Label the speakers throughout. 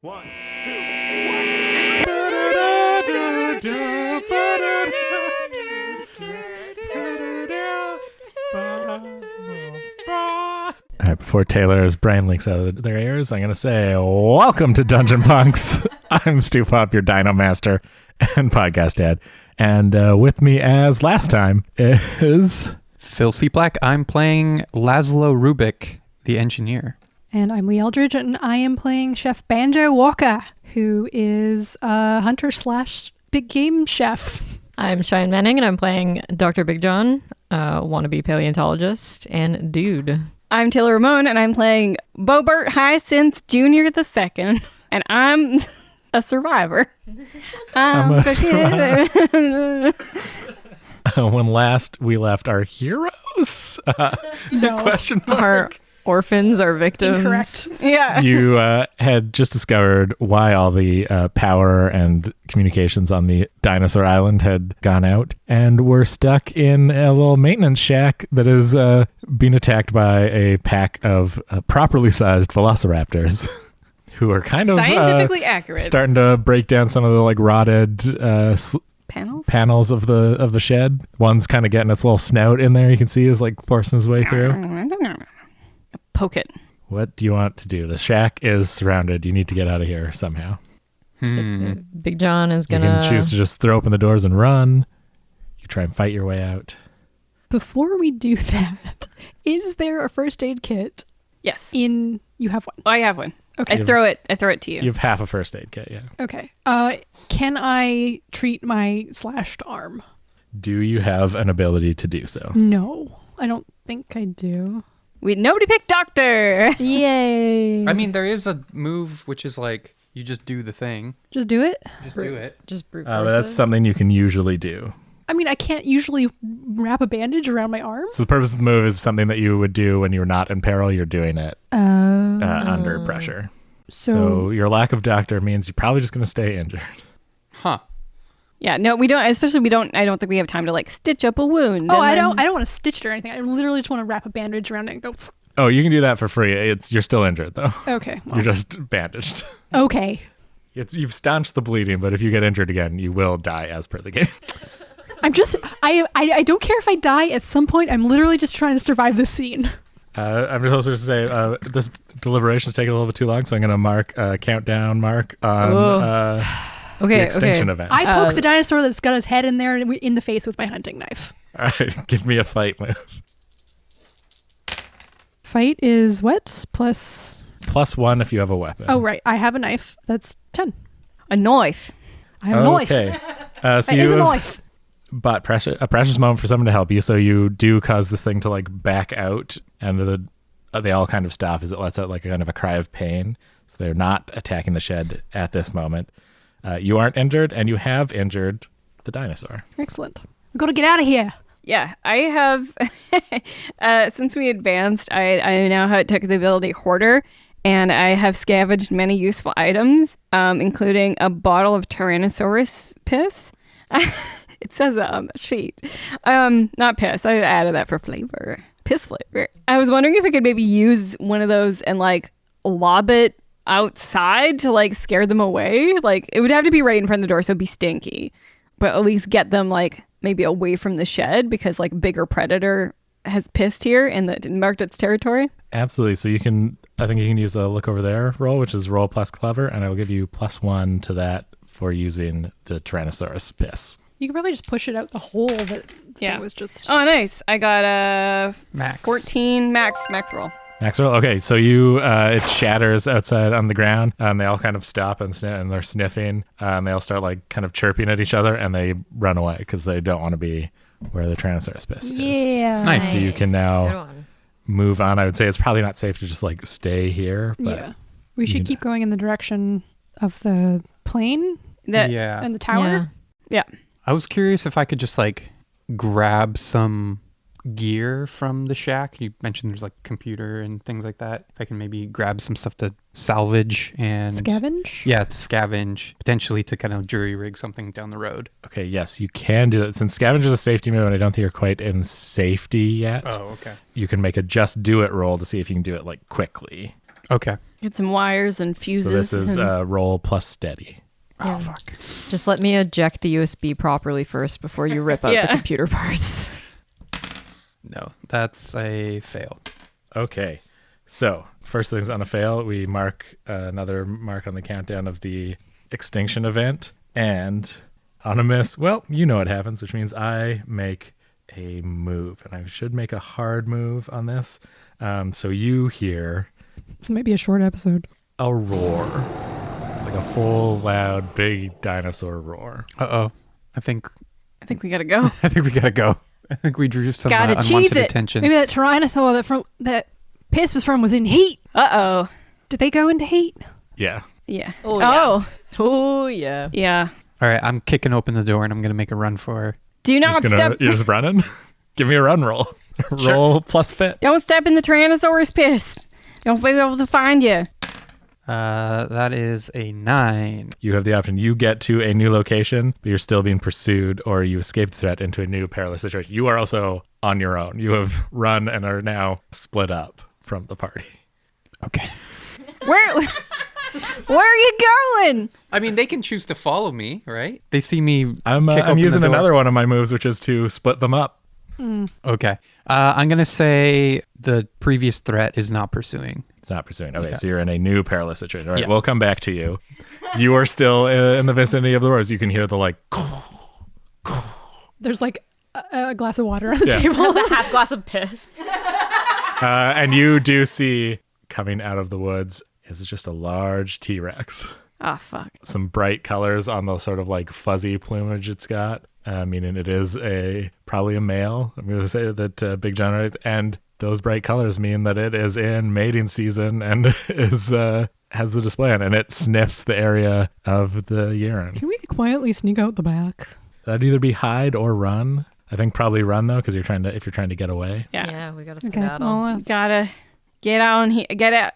Speaker 1: 1, 2, 1, 2.
Speaker 2: All right, before Taylor's brain leaks out of their ears, I'm going to say, welcome to Dungeon Punks. I'm Stu Pop, your Dino Master and podcast dad. And with me as last time is...
Speaker 3: Phil C. Black. I'm playing Laszlo Rubik, the engineer.
Speaker 4: And I'm Lee Eldridge, and I am playing Chef Banjo Walker, who is a hunter / big game chef.
Speaker 5: I'm Cheyenne Manning, and I'm playing Dr. Big John, wannabe paleontologist, and dude.
Speaker 6: I'm Taylor Ramone, and I'm playing Bobert Hyacinth Jr. II, and I'm a survivor.
Speaker 2: I'm a survivor. When last we left our heroes?
Speaker 4: No.
Speaker 2: Question mark.
Speaker 5: Our orphans are victims.
Speaker 4: Incorrect.
Speaker 6: Yeah.
Speaker 2: You had just discovered why all the power and communications on the Dinosaur Island had gone out, and we're stuck in a little maintenance shack that is being attacked by a pack of properly sized velociraptors who are kind of
Speaker 6: Scientifically accurate.
Speaker 2: starting to break down some of the like rotted panels of the shed. One's kind of getting its little snout in there. You can see is like forcing his way through.
Speaker 6: Poke it.
Speaker 2: What do you want to do? The shack is surrounded. You need to get out of here somehow.
Speaker 5: Big John is
Speaker 2: You
Speaker 5: gonna...
Speaker 2: can choose to just throw open the doors and run. You can try and fight your way out.
Speaker 4: Before we do that, is there a first aid kit?
Speaker 6: Yes.
Speaker 4: You have one.
Speaker 6: I have one.
Speaker 4: Okay.
Speaker 6: I throw it to you.
Speaker 2: You have half a first aid kit, yeah.
Speaker 4: Okay. Can I treat my slashed arm?
Speaker 2: Do you have an ability to do so?
Speaker 4: No, I don't think I do.
Speaker 6: Nobody picked doctor.
Speaker 4: Yay.
Speaker 3: I mean, there is a move which is like, you just do the thing.
Speaker 4: Just do it?
Speaker 3: Just do it.
Speaker 5: Just brute
Speaker 2: But
Speaker 5: force
Speaker 2: that's
Speaker 5: it.
Speaker 2: something you can usually do.
Speaker 4: I mean, I can't usually wrap a bandage around my arm.
Speaker 2: So the purpose of the move is something that you would do when you're not in peril. You're doing it under pressure. So your lack of doctor means you're probably just going to stay injured.
Speaker 3: Huh.
Speaker 6: Yeah, no, we don't. Especially I don't think we have time to like stitch up a wound.
Speaker 4: Oh,
Speaker 6: and
Speaker 4: I
Speaker 6: then-
Speaker 4: don't want to stitch it or anything. I literally just want to wrap a bandage around it and go.
Speaker 2: Oh, you can do that for free. You're still injured though.
Speaker 4: Okay. Well,
Speaker 2: You're just bandaged.
Speaker 4: okay.
Speaker 2: You've staunched the bleeding, but if you get injured again, you will die as per the game.
Speaker 4: I'm just. I don't care if I die at some point. I'm literally just trying to survive this scene.
Speaker 2: I'm just also to say this deliberation is taking a little bit too long, so I'm going to mark a countdown mark on the extinction event.
Speaker 4: I poke the dinosaur that's got his head in there in the face with my hunting knife.
Speaker 2: All right, give me a fight move.
Speaker 4: Fight is what? Plus...
Speaker 2: +1 if you have a weapon.
Speaker 4: Oh, right. I have a knife. That's 10.
Speaker 6: a knife.
Speaker 4: I have a knife.
Speaker 2: Okay. So
Speaker 4: It
Speaker 2: you
Speaker 4: is a
Speaker 2: have
Speaker 4: knife.
Speaker 2: bought a precious moment for someone to help you, so you do cause this thing to like back out, and they all kind of stop as it lets out like a kind of a cry of pain. So they're not attacking the shed at this moment. You aren't injured, and you have injured the dinosaur.
Speaker 4: Excellent. We've got to get out of here.
Speaker 6: Yeah, I have. Since we advanced, I now took the ability Hoarder, and I have scavenged many useful items, including a bottle of Tyrannosaurus piss. It says that on the sheet. Not piss. I added that for flavor. Piss flavor. I was wondering if I could maybe use one of those and like lob it outside to like scare them away. Like it would have to be right in front of the door, so it'd be stinky, but at least get them like maybe away from the shed because like bigger predator has pissed here and that marked its territory.
Speaker 2: Absolutely. So I think you can use a look over there roll, which is roll plus clever, and I will give you +1 to that for using the Tyrannosaurus piss.
Speaker 4: You could probably just push it out the hole that the thing was just...
Speaker 6: Oh, nice. I got a
Speaker 3: Max.
Speaker 6: 14 max roll.
Speaker 2: Max roll. Okay, so it shatters outside on the ground, and they all kind of stop and they're sniffing, and they all start like kind of chirping at each other, and they run away because they don't want to be where the Tyrannosaurus piss is.
Speaker 4: Yeah.
Speaker 3: Nice.
Speaker 2: So you can
Speaker 5: Good
Speaker 2: now
Speaker 5: one.
Speaker 2: move on. I would say it's probably not safe to just like stay here, but
Speaker 4: Yeah. We should keep going in the direction of the plane
Speaker 3: Yeah.
Speaker 4: and the tower.
Speaker 6: Yeah.
Speaker 3: I was curious if I could just like grab some gear from the shack. You mentioned there's like computer and things like that. If I can maybe grab some stuff to salvage and
Speaker 4: Scavenge?
Speaker 3: Yeah, to scavenge, potentially to kind of jury rig something down the road.
Speaker 2: okay, yes, you can do that. Since scavenge is a safety move, and I don't think you're quite in safety yet,
Speaker 3: Oh, okay.
Speaker 2: you can make a just do it roll to see if you can do it like quickly.
Speaker 3: Okay.
Speaker 6: Get some wires and fuses.
Speaker 2: So this is
Speaker 6: and...
Speaker 2: roll plus steady.
Speaker 5: Yeah.
Speaker 3: Oh, fuck.
Speaker 5: Just let me eject the USB properly first before you rip out
Speaker 6: Yeah.
Speaker 5: the computer parts.
Speaker 3: No, that's a fail.
Speaker 2: Okay. So first things on a fail, we mark another mark on the countdown of the extinction event. And on a miss, well, you know what happens, which means I make a move. And I should make a hard move on this. So you hear
Speaker 4: This might be a short episode.
Speaker 2: a roar. Like a full, loud, big dinosaur roar.
Speaker 3: Uh-oh. I think
Speaker 6: we gotta go.
Speaker 3: we gotta go. I think we drew some
Speaker 6: Gotta cheese
Speaker 3: unwanted
Speaker 6: it.
Speaker 3: attention.
Speaker 4: Maybe that Tyrannosaur that Piss was from was in heat.
Speaker 6: Uh-oh.
Speaker 4: Did they go into heat?
Speaker 2: Yeah.
Speaker 6: Yeah.
Speaker 5: Oh, yeah. Oh, yeah.
Speaker 6: Yeah.
Speaker 3: All right, I'm kicking open the door and I'm gonna make a run for.
Speaker 6: Do
Speaker 2: You're
Speaker 6: not step.
Speaker 2: you're just running? Give me a run roll. Roll plus fit.
Speaker 6: Don't step in the Tyrannosaurus piss. Don't be able to find you.
Speaker 3: That is a 9.
Speaker 2: You have the option. You get to a new location, but you're still being pursued, or you escape the threat into a new perilous situation. You are also on your own. You have run and are now split up from the party.
Speaker 3: Okay.
Speaker 6: Where are you going?
Speaker 3: I mean, they can choose to follow me, right? They see me.
Speaker 2: I'm
Speaker 3: kick open
Speaker 2: using
Speaker 3: the door.
Speaker 2: another one of my moves, which is to split them up.
Speaker 3: Okay. I'm gonna say the previous threat is not pursuing.
Speaker 2: It's not pursuing. Okay,
Speaker 3: Yeah.
Speaker 2: so you're in a new perilous situation. All right,
Speaker 3: Yeah.
Speaker 2: we'll come back to you. You are still in the vicinity of the roars. You can hear the
Speaker 4: There's like a glass of water on the
Speaker 2: Yeah.
Speaker 4: table.
Speaker 5: The half glass of piss.
Speaker 2: and you do see coming out of the woods is just a large T-Rex.
Speaker 6: Oh, fuck.
Speaker 2: Some bright colors on the sort of like fuzzy plumage it's got. Meaning it is probably a male. I'm going to say that Big John, right? And those bright colors mean that it is in mating season and is has the display on, and it sniffs the area of the urine.
Speaker 4: Can we quietly sneak out the back?
Speaker 2: That'd either be hide or run. I think probably run though, because if you're trying to get away.
Speaker 6: Yeah.
Speaker 5: Yeah, we gotta
Speaker 4: Okay.
Speaker 5: skedaddle.
Speaker 4: Well,
Speaker 6: Gotta get on here.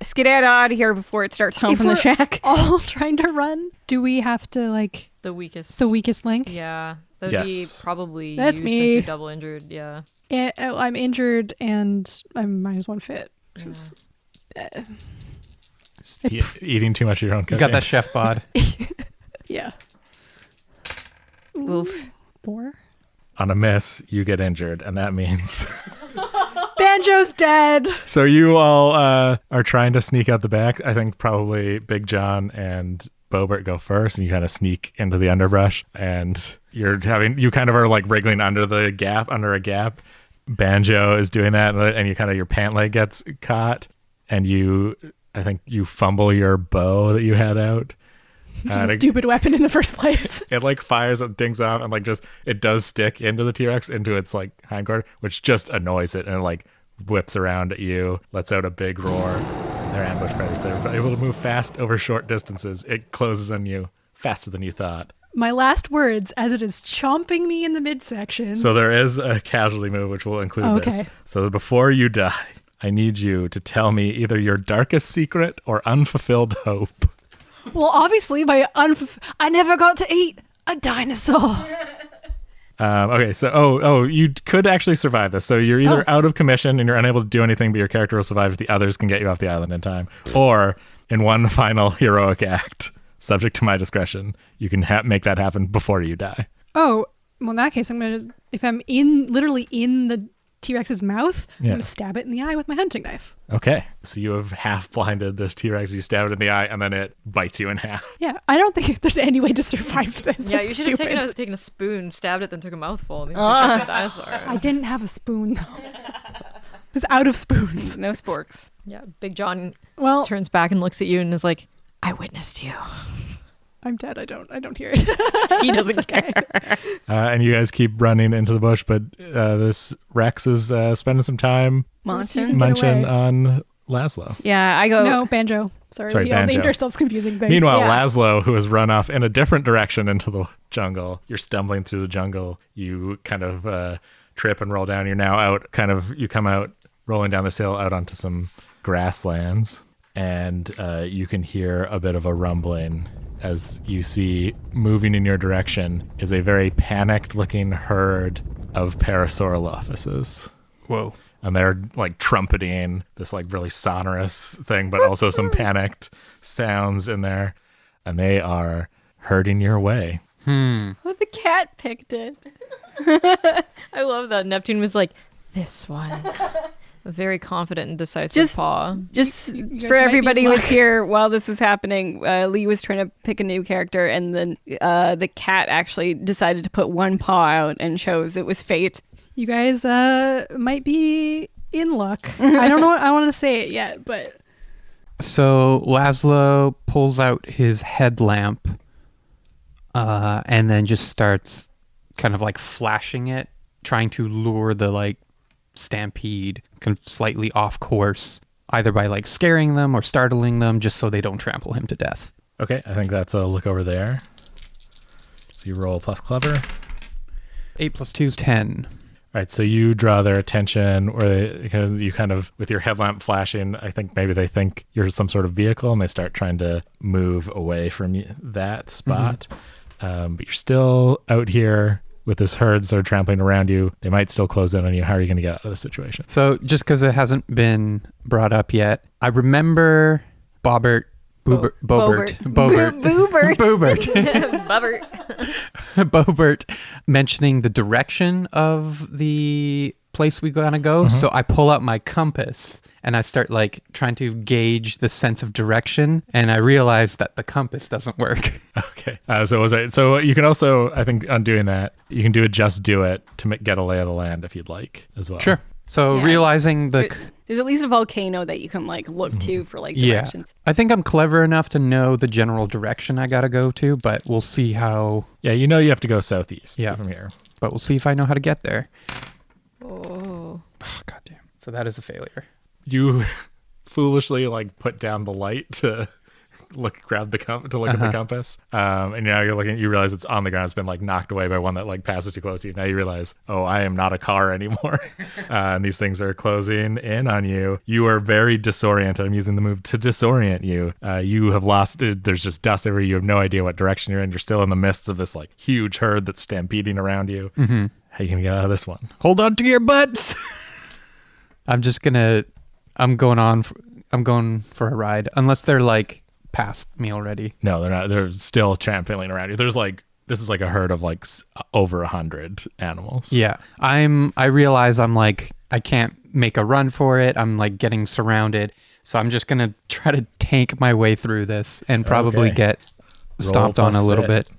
Speaker 6: Skedaddle out of here before it starts humping the
Speaker 4: we're-
Speaker 6: shack.
Speaker 4: all trying to run. Do we have to like
Speaker 5: The weakest.
Speaker 4: the weakest link?
Speaker 5: Yeah. That'd be
Speaker 2: Yes.
Speaker 5: probably
Speaker 4: That's
Speaker 5: you
Speaker 4: me.
Speaker 5: since you're double injured. Yeah.
Speaker 4: I'm injured and I'm -1 fit. Which is,
Speaker 2: Eating too much of your own
Speaker 3: You
Speaker 2: cooking.
Speaker 3: got that chef bod.
Speaker 4: yeah.
Speaker 6: Oof.
Speaker 4: 4.
Speaker 2: On a miss, you get injured, and that means
Speaker 4: Banjo's dead.
Speaker 2: so you all are trying to sneak out the back. I think probably Big John and Bobert go first, and you kind of sneak into the underbrush, and you kind of are like wriggling under a gap. Banjo is doing that, and your pant leg gets caught, and I think you fumble your bow that you had out.
Speaker 4: Which is a stupid weapon in the first place.
Speaker 2: It like fires and dings off, and it does stick into the T-Rex, into its like hindquarter, which just annoys it, and it like whips around at you, lets out a big roar. And they're ambush predators. They're able to move fast over short distances. It closes on you faster than you thought.
Speaker 4: My last words as it is chomping me in the midsection.
Speaker 2: So there is a casualty move which will include this.
Speaker 4: Okay.
Speaker 2: So before you die, I need you to tell me either your darkest secret or unfulfilled hope.
Speaker 4: Well, obviously, I never got to eat a dinosaur.
Speaker 2: Okay, so you could actually survive this. So you're either out of commission and you're unable to do anything, but your character will survive if the others can get you off the island in time, or in one final heroic act, subject to my discretion, you can make that happen before you die.
Speaker 4: Oh, well, in that case, if I'm literally in the T-Rex's mouth, I'm
Speaker 2: Yeah.
Speaker 4: going to stab it in the eye with my hunting knife.
Speaker 2: Okay, so you have half blinded this T-Rex. You stab it in the eye, and then it bites you in half.
Speaker 4: Yeah, I don't think there's any way to survive this.
Speaker 5: Yeah,
Speaker 4: That's
Speaker 5: you should have
Speaker 4: stupid.
Speaker 5: taken a spoon, stabbed it, then took a mouthful, and then you the dinosaur.
Speaker 4: I didn't have a spoon, though. I was out of spoons.
Speaker 6: No sporks.
Speaker 5: Yeah, Big John
Speaker 4: Well,
Speaker 5: turns back and looks at you and is like, "I witnessed you."
Speaker 4: I'm dead. I don't hear it.
Speaker 5: He doesn't
Speaker 4: It's okay.
Speaker 5: care.
Speaker 2: And you guys keep running into the bush, but this Rex is spending some time
Speaker 6: Munching.
Speaker 4: Get
Speaker 2: munching
Speaker 4: away.
Speaker 2: on Laszlo.
Speaker 6: Yeah, I go.
Speaker 4: No, Banjo. Sorry,
Speaker 2: Sorry,
Speaker 4: we all named
Speaker 2: Banjo.
Speaker 4: ourselves confusing things.
Speaker 2: Meanwhile,
Speaker 6: Yeah.
Speaker 2: Laszlo, who has run off in a different direction into the jungle, you're stumbling through the jungle. You kind of trip and roll down. You're now out, you come out rolling down this hill out onto some grasslands, and you can hear a bit of a rumbling as you see moving in your direction is a very panicked looking herd of Parasaurolophuses.
Speaker 3: Whoa.
Speaker 2: and they're like trumpeting this like really sonorous thing, but also some panicked sounds in there, and they are herding your way.
Speaker 6: Well, the cat picked it.
Speaker 5: I love that Neptune was like, this one. A very confident and decisive paw.
Speaker 6: Just
Speaker 4: guys
Speaker 6: for
Speaker 4: might
Speaker 6: everybody
Speaker 4: need
Speaker 6: who was
Speaker 4: luck.
Speaker 6: here while this was happening, Lee was trying to pick a new character, and then the cat actually decided to put one paw out and chose it was fate.
Speaker 4: You guys might be in luck. I don't know what I want to say it yet, but
Speaker 3: So Laszlo pulls out his headlamp and then just starts kind of like flashing it, trying to lure the like stampede kind of slightly off course, either by like scaring them or startling them just so they don't trample him to death.
Speaker 2: Okay, I think that's a look over there. So you roll plus clever.
Speaker 3: 8 + 2 is 10.
Speaker 2: All right, so you draw their attention, or you kind of, with your headlamp flashing, I think maybe they think you're some sort of vehicle, and they start trying to move away from that spot. But you're still out here with this herd sort of trampling around you. They might still close in on you. How are you going to get out of the situation?
Speaker 3: So just because it hasn't been brought up yet, I remember Bobbert
Speaker 6: Boobert.
Speaker 3: Bobbert mentioning the direction of the place we're gonna go. So I pull out my compass and I start like trying to gauge the sense of direction, and I realize that the compass doesn't work.
Speaker 2: Okay, so it was right. So you can also, I think, on doing that, you can do a just do it to get a lay of the land if you'd like as well.
Speaker 3: Sure. So
Speaker 6: Yeah.
Speaker 3: realizing
Speaker 6: There's at least a volcano that you can like look to for like directions.
Speaker 3: I think I'm clever enough to know the general direction I gotta go to, but we'll see how.
Speaker 2: Yeah, you know you have to go southeast
Speaker 3: Yeah.
Speaker 2: from here.
Speaker 3: But we'll see if I know how to get there.
Speaker 5: Oh.
Speaker 3: Oh, goddamn! So that is a failure.
Speaker 2: You foolishly like put down the light to grab the at the compass, and now you're looking. You realize it's on the ground. It's been like knocked away by one that like passes too close to you. Now you realize, oh, I am not a car anymore, and these things are closing in on you. You are very disoriented. I'm using the move to disorient you. You have lost. There's just dust everywhere. You have no idea what direction you're in. You're still in the midst of this like huge herd that's stampeding around you. How are you gonna get out of this one?
Speaker 3: Hold on to your butts. I'm going for a ride, unless they're like past me already.
Speaker 2: No, they're not. They're still trampling around you. There's like, this is like a herd of like over 100 animals.
Speaker 3: Yeah, I realize I'm like, I can't make a run for it. I'm like getting surrounded. So I'm just going to try to tank my way through this and probably
Speaker 2: Okay.
Speaker 3: get stomped on
Speaker 2: plus
Speaker 3: a little
Speaker 2: fit.
Speaker 3: bit.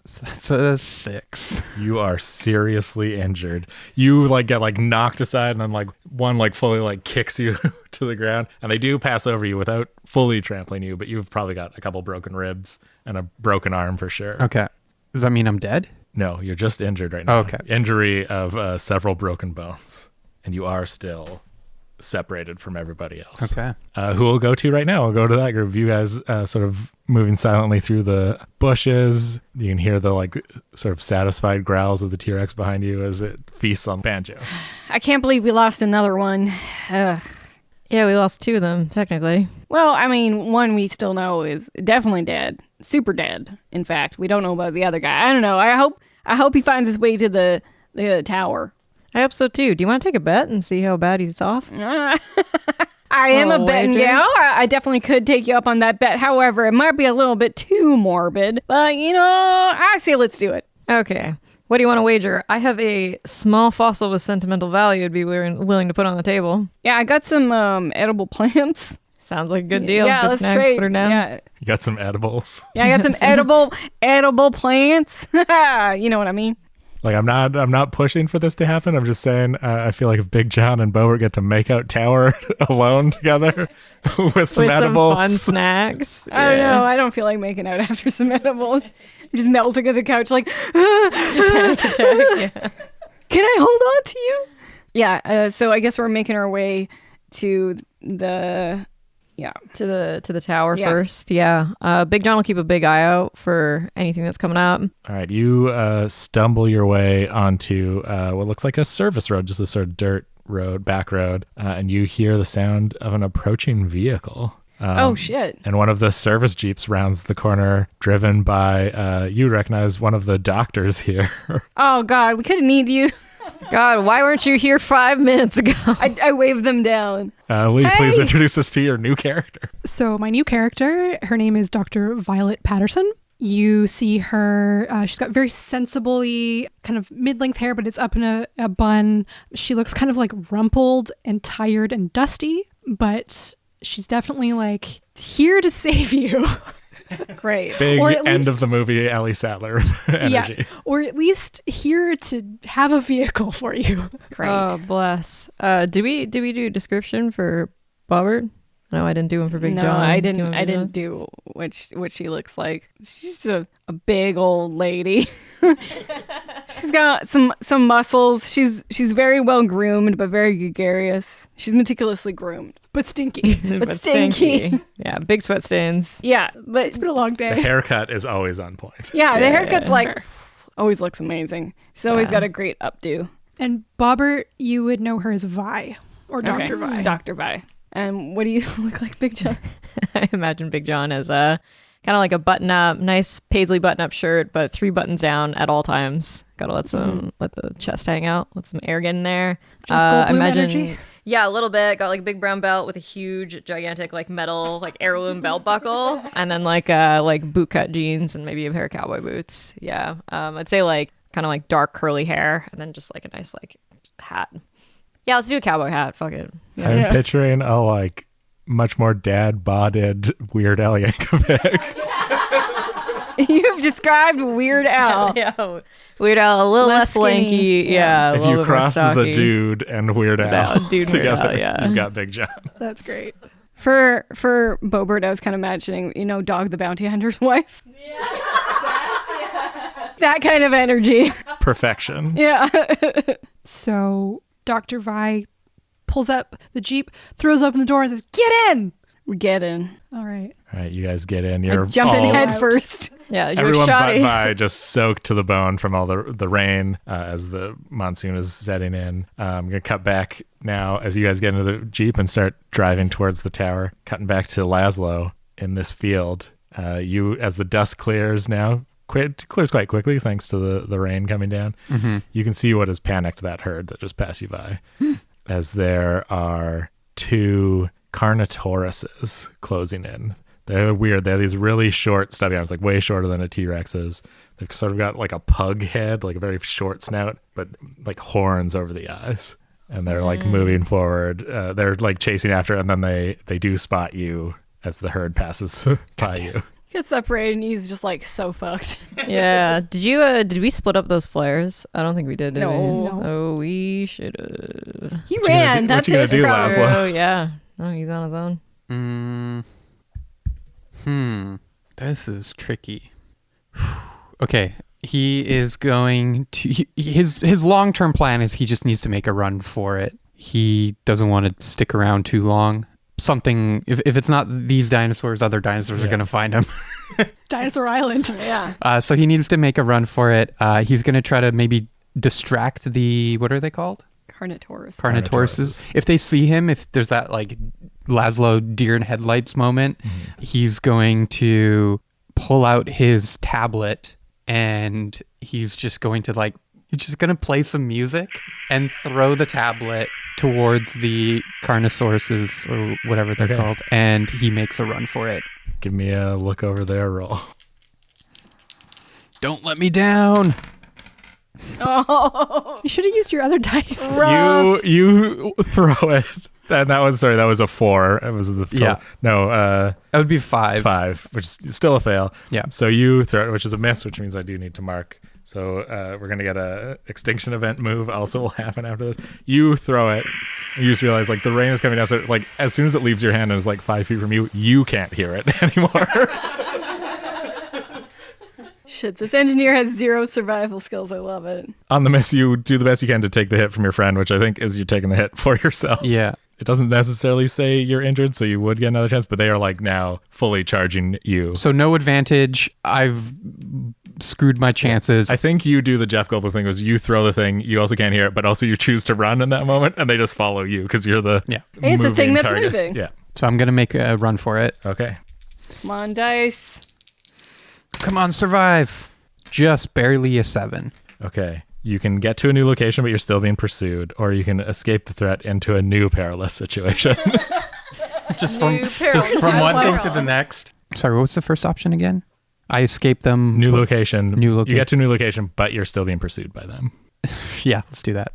Speaker 3: So that's a 6.
Speaker 2: You are seriously injured. You like get like knocked aside, and then like one like fully like kicks you to the ground, and they do pass over you without fully trampling you, but you've probably got a couple broken ribs and a broken arm for sure.
Speaker 3: Okay. Does that mean I'm dead?
Speaker 2: No, you're just injured right now.
Speaker 3: Okay.
Speaker 2: Injury of several broken bones, and you are still separated from everybody else.
Speaker 3: Okay.
Speaker 2: Who will go to right now? We'll go to that group. You guys sort of moving silently through the bushes. You can hear the like sort of satisfied growls of the T-Rex behind you as it feasts on Banjo.
Speaker 6: I can't believe we lost another one. Ugh.
Speaker 5: Yeah, we lost 2 of them, technically.
Speaker 6: Well, I mean, one we still know is definitely dead. Super dead, in fact. We don't know about the other guy. I don't know. I hope he finds his way to the tower.
Speaker 5: I hope so too. Do you want to take a bet and see how bad he's off?
Speaker 6: I am a betting
Speaker 5: wager?
Speaker 6: gal. I definitely could take you up on that bet. However, it might be a little bit too morbid. But, I say let's do it.
Speaker 5: Okay. What do you want to wager? I have a small fossil with sentimental value I'd be willing to put on the table.
Speaker 6: Yeah, I got some edible plants.
Speaker 5: Sounds like a good deal.
Speaker 6: Yeah,
Speaker 5: Good
Speaker 6: let's
Speaker 5: snacks,
Speaker 6: trade.
Speaker 5: put her down.
Speaker 6: Yeah.
Speaker 2: You got some edibles.
Speaker 6: Yeah, I got some edible plants. You know what I mean?
Speaker 2: Like I'm not pushing for this to happen. I'm just saying I feel like if Big John and Bobert get to make out tower alone together with some
Speaker 5: With
Speaker 2: edibles.
Speaker 5: some fun snacks.
Speaker 6: I don't know. I don't feel like making out after some edibles. I'm just melting on the couch like,
Speaker 5: Panic attack. Yeah.
Speaker 6: can I hold on to you? Yeah, so I guess we're making our way to the
Speaker 5: To the tower
Speaker 6: Yeah.
Speaker 5: first. Yeah. Big John will keep a big eye out for anything that's coming up.
Speaker 2: All right, you stumble your way onto what looks like a service road, just a sort of dirt road, back road, and you hear the sound of an approaching vehicle.
Speaker 6: oh shit.
Speaker 2: And one of the service jeeps rounds the corner, driven by, you recognize one of the doctors here.
Speaker 6: Oh god, we could have needed you.
Speaker 5: God, why weren't you here 5 minutes ago?
Speaker 6: I waved them down.
Speaker 2: Lee, please
Speaker 6: Hey!
Speaker 2: introduce us to your new character.
Speaker 4: So my new character, her name is Dr. Violet Patterson. You see her, she's got very sensibly kind of mid-length hair, but it's up in a bun. She looks kind of like rumpled and tired and dusty, but she's definitely like here to save you.
Speaker 6: Great.
Speaker 2: Big
Speaker 4: Or at
Speaker 2: end
Speaker 4: least-
Speaker 2: of the movie, Ellie Sattler energy.
Speaker 4: Yeah, or at least here to have a vehicle for you.
Speaker 6: Great.
Speaker 5: Oh, bless. Did we do a description for Bobbert? No, I didn't do one for Big
Speaker 6: no,
Speaker 5: John.
Speaker 6: I
Speaker 5: Do you
Speaker 6: didn't.
Speaker 5: want me
Speaker 6: I
Speaker 5: to do
Speaker 6: didn't do what she looks like. She's a big old lady. She's got some muscles. She's very well groomed, but very gregarious. She's meticulously groomed.
Speaker 4: But stinky.
Speaker 5: that?
Speaker 6: but stinky.
Speaker 5: Yeah, big sweat stains.
Speaker 6: Yeah, but
Speaker 4: It's been a long
Speaker 2: The
Speaker 4: day.
Speaker 2: haircut is always on point.
Speaker 6: yeah, the
Speaker 5: Yeah,
Speaker 6: haircut's
Speaker 5: yeah.
Speaker 6: like always looks amazing. She's always
Speaker 5: Yeah.
Speaker 6: got a great updo.
Speaker 4: And Bobbert, you would know her as Vi or Dr. Vi.
Speaker 6: Dr. Vi. And what do you look like, Big John?
Speaker 5: I imagine Big John as a kind of like a button-up, nice paisley button-up shirt, but 3 buttons down at all times. Gotta let the chest hang out, let some air get in there.
Speaker 4: Jeff Goldblum energy?
Speaker 5: Yeah, a little bit. Got like a big brown belt with a huge, gigantic like metal like heirloom belt buckle, and then like bootcut jeans and maybe a pair of cowboy boots. Yeah, I'd say like kind of like dark curly hair, and then just like a nice like hat. Yeah, let's do a cowboy hat. Fuck it. Yeah.
Speaker 2: I'm picturing a like much more dad-bodied Weird Al Yankovic.
Speaker 6: You've described Weird Al.
Speaker 5: Yeah, Weird Al, a little less
Speaker 6: skinny.
Speaker 5: lanky. Yeah, a
Speaker 2: If
Speaker 5: little
Speaker 2: you
Speaker 5: bit more
Speaker 2: cross the
Speaker 5: stocky.
Speaker 2: dude and Weird Al
Speaker 5: Dude Weird
Speaker 2: together,
Speaker 5: Al, yeah.
Speaker 2: you've got Big John.
Speaker 4: That's great.
Speaker 6: For Bobbert, I was kind of imagining, Dog the Bounty Hunter's wife. That kind of energy.
Speaker 2: Perfection.
Speaker 6: Yeah.
Speaker 4: So Dr. Vi pulls up the Jeep, throws open the door and says, "Get in!"
Speaker 6: We get in.
Speaker 4: All right.
Speaker 2: All right, you guys get in. You're
Speaker 6: Jump in
Speaker 2: all-
Speaker 6: head first.
Speaker 5: Yeah, you're
Speaker 2: Everyone but
Speaker 5: shoddy.
Speaker 2: Vi just soaked to the bone from all the rain as the monsoon is setting in. I'm going to cut back now as you guys get into the Jeep and start driving towards the tower. Cutting back to Laszlo in this field. As the dust clears now, clears quite quickly thanks to the rain coming down.
Speaker 3: Mm-hmm.
Speaker 2: You can see what has panicked that herd that just passed you by. As there are 2 Carnotauruses closing in. They're weird. They're these really short, stubby arms, like way shorter than a T-Rex's. They've sort of got like a pug head, like a very short snout, but like horns over the eyes. And they're like moving forward. They're like chasing after, and then they do spot you as the herd passes by you.
Speaker 6: Gets separated and he's just like so fucked.
Speaker 5: Yeah. Did we split up those flares? I don't think we did.
Speaker 6: No.
Speaker 5: We?
Speaker 4: No.
Speaker 5: Oh, we should have.
Speaker 6: He
Speaker 2: What you gonna
Speaker 6: ran.
Speaker 2: do-
Speaker 6: That's
Speaker 2: what you
Speaker 6: his
Speaker 2: gonna do,
Speaker 6: problem.
Speaker 2: Laszlo?
Speaker 5: Oh yeah. No, he's on his own.
Speaker 3: This is tricky. Okay, he is going to his long-term plan is he just needs to make a run for it. He doesn't want to stick around too long. Something if it's not these dinosaurs, other dinosaurs are
Speaker 2: Yeah.
Speaker 3: going to find him.
Speaker 4: Dinosaur Island.
Speaker 6: Yeah.
Speaker 3: So he needs to make a run for it. He's going to try to maybe distract what are they called?
Speaker 6: Carnotaurus.
Speaker 3: Carnotauruses. If they see him, if there's that like Laszlo deer in headlights moment, he's going to pull out his tablet and he's just going to play some music and throw the tablet towards the Carnosauruses or whatever they're
Speaker 2: Okay.
Speaker 3: called, and he makes a run for it.
Speaker 2: Give me a look over there roll.
Speaker 3: Don't let me down.
Speaker 6: Oh.
Speaker 4: You should have used your other dice.
Speaker 6: Rough.
Speaker 2: You throw it. And that was a 4. It was the
Speaker 3: Yeah.
Speaker 2: No,
Speaker 3: That would be 5.
Speaker 2: 5, which is still a fail.
Speaker 3: Yeah.
Speaker 2: So you throw it, which is a miss, which means I do need to mark. So we're gonna get a extinction event move. Also will happen after this. You throw it. You just realize like the rain is coming down. So like as soon as it leaves your hand and is like 5 feet from you, you can't hear it anymore.
Speaker 6: Shit, this engineer has 0 survival skills. I love it.
Speaker 2: On the miss, you do the best you can to take the hit from your friend, which I think is you're taking the hit for yourself.
Speaker 3: Yeah.
Speaker 2: It doesn't necessarily say you're injured, so you would get another chance, but they are like now fully charging you.
Speaker 3: So no advantage. I've screwed my chances.
Speaker 2: I think you do the Jeff Goldblum thing was you throw the thing, you also can't hear it, but also you choose to run in that moment, and they just follow you because you're the
Speaker 3: Yeah.
Speaker 6: Hey, it's a thing
Speaker 2: moving
Speaker 6: that's
Speaker 2: target.
Speaker 6: moving.
Speaker 2: Yeah.
Speaker 3: So I'm going to make a run for it.
Speaker 2: Okay.
Speaker 6: Come on, dice.
Speaker 3: Come on, survive. Just barely a 7.
Speaker 2: Okay. You can get to a new location, but you're still being pursued, or you can escape the threat into a new perilous situation.
Speaker 3: Just from one thing to the next. Sorry, what was the first option again? I escape them.
Speaker 2: New location.
Speaker 3: You
Speaker 2: get to a new location, but you're still being pursued by them.
Speaker 3: Yeah, let's do that.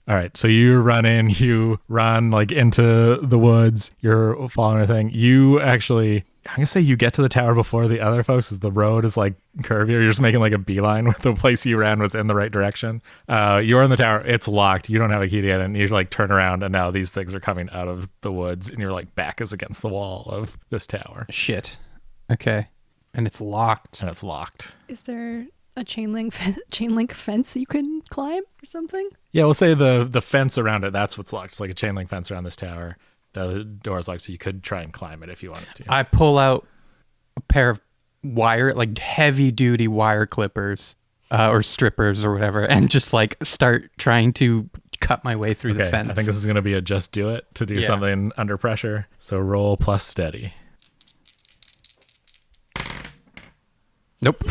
Speaker 2: All right, so you run like into the woods, you're following everything. You actually, I'm going to say you get to the tower before the other folks, as the road is like curvier. You're just making like a beeline with the place you ran was in the right direction. You're in the tower, it's locked, you don't have a key to get in, you like turn around and now these things are coming out of the woods and your like back is against the wall of this tower.
Speaker 3: Shit. Okay. And it's locked.
Speaker 4: Is there a chain link fence you can climb or something?
Speaker 2: Yeah, we'll say the fence around it, that's what's locked. It's like a chain link fence around this tower. The door's locked, so you could try and climb it if you wanted to.
Speaker 3: I pull out a pair of wire, like heavy duty wire clippers or strippers or whatever, and just like start trying to cut my way through the fence.
Speaker 2: I think this is going to be a just do it to do something under pressure. So roll plus steady.
Speaker 3: Nope.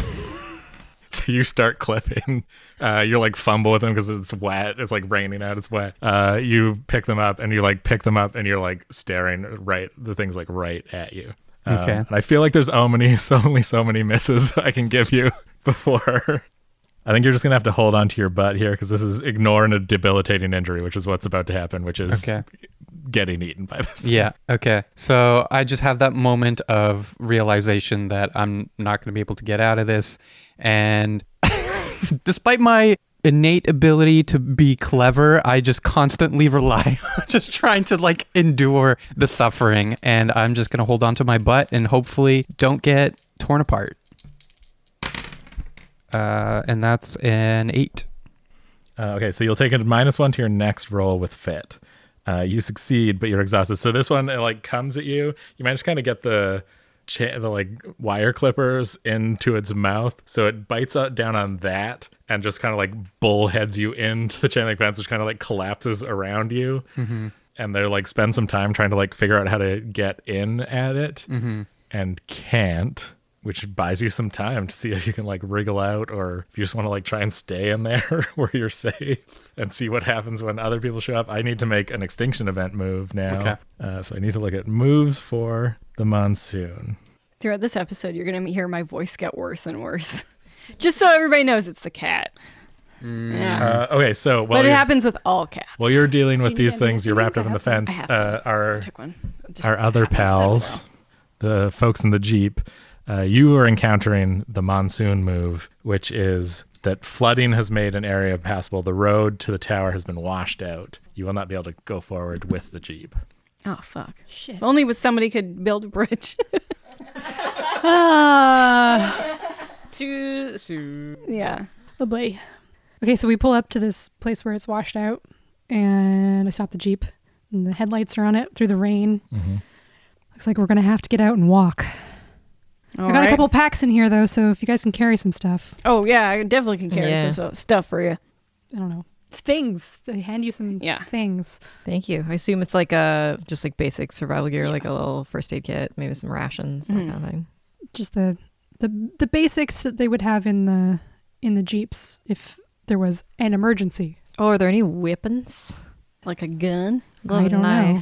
Speaker 2: So you start clipping. You like fumble with them because it's wet. It's like raining out. It's wet. You pick them up and you like pick them up and you're like staring right. The thing's like right at you.
Speaker 3: Okay.
Speaker 2: And I feel like there's only so many misses I can give you before. I think you're just going to have to hold on to your butt here because this is ignoring a debilitating injury, which is what's about to happen, which is getting eaten by this thing.
Speaker 3: Yeah. Okay. So I just have that moment of realization that I'm not going to be able to get out of this. And despite my innate ability to be clever, I just constantly rely on just trying to like endure the suffering. And I'm just going to hold on to my butt and hopefully don't get torn apart. And that's an 8.
Speaker 2: Okay, so you'll take a -1 to your next roll with fit. You succeed, but you're exhausted. So this one, it like comes at you. You might just kind of get the like wire clippers into its mouth, so it bites down on that and just kind of like bullheads you into the chain link fence, which kind of like collapses around you. Mm-hmm. And they're like spend some time trying to like figure out how to get in at it, and can't. Which buys you some time to see if you can like wriggle out, or if you just want to like try and stay in there where you're safe and see what happens when other people show up. I need to make an extinction event move now. Okay. So I need to look at moves for the monsoon.
Speaker 6: Throughout this episode, you're going to hear my voice get worse and worse. Just so everybody knows it's the cat. Yeah.
Speaker 2: Okay, so
Speaker 6: but it happens with all cats.
Speaker 2: While you're dealing with these things, you're wrapped up in the fence. Our other pals, the folks in the Jeep, you are encountering the monsoon move, which is that flooding has made an area impassable. The road to the tower has been washed out. You will not be able to go forward with the Jeep.
Speaker 6: Oh, fuck. Shit. If
Speaker 4: If
Speaker 6: only somebody could build a bridge.
Speaker 5: Too soon.
Speaker 6: Yeah.
Speaker 4: Oh boy. Okay, so we pull up to this place where it's washed out, and I stop the Jeep, and the headlights are on it through the rain. Mm-hmm. Looks like we're going to have to get out and walk. I got a couple packs in here, though, so if you guys can carry some stuff.
Speaker 6: Oh, yeah, I definitely can carry some stuff for you.
Speaker 4: I don't know. It's things. They hand you some things.
Speaker 5: Thank you. I assume it's like just like basic survival gear, like a little first aid kit, maybe some rations, that kind of thing.
Speaker 4: Just the basics that they would have in the Jeeps if there was an emergency.
Speaker 5: Oh, are there any weapons?
Speaker 6: Like a gun?
Speaker 4: I don't know.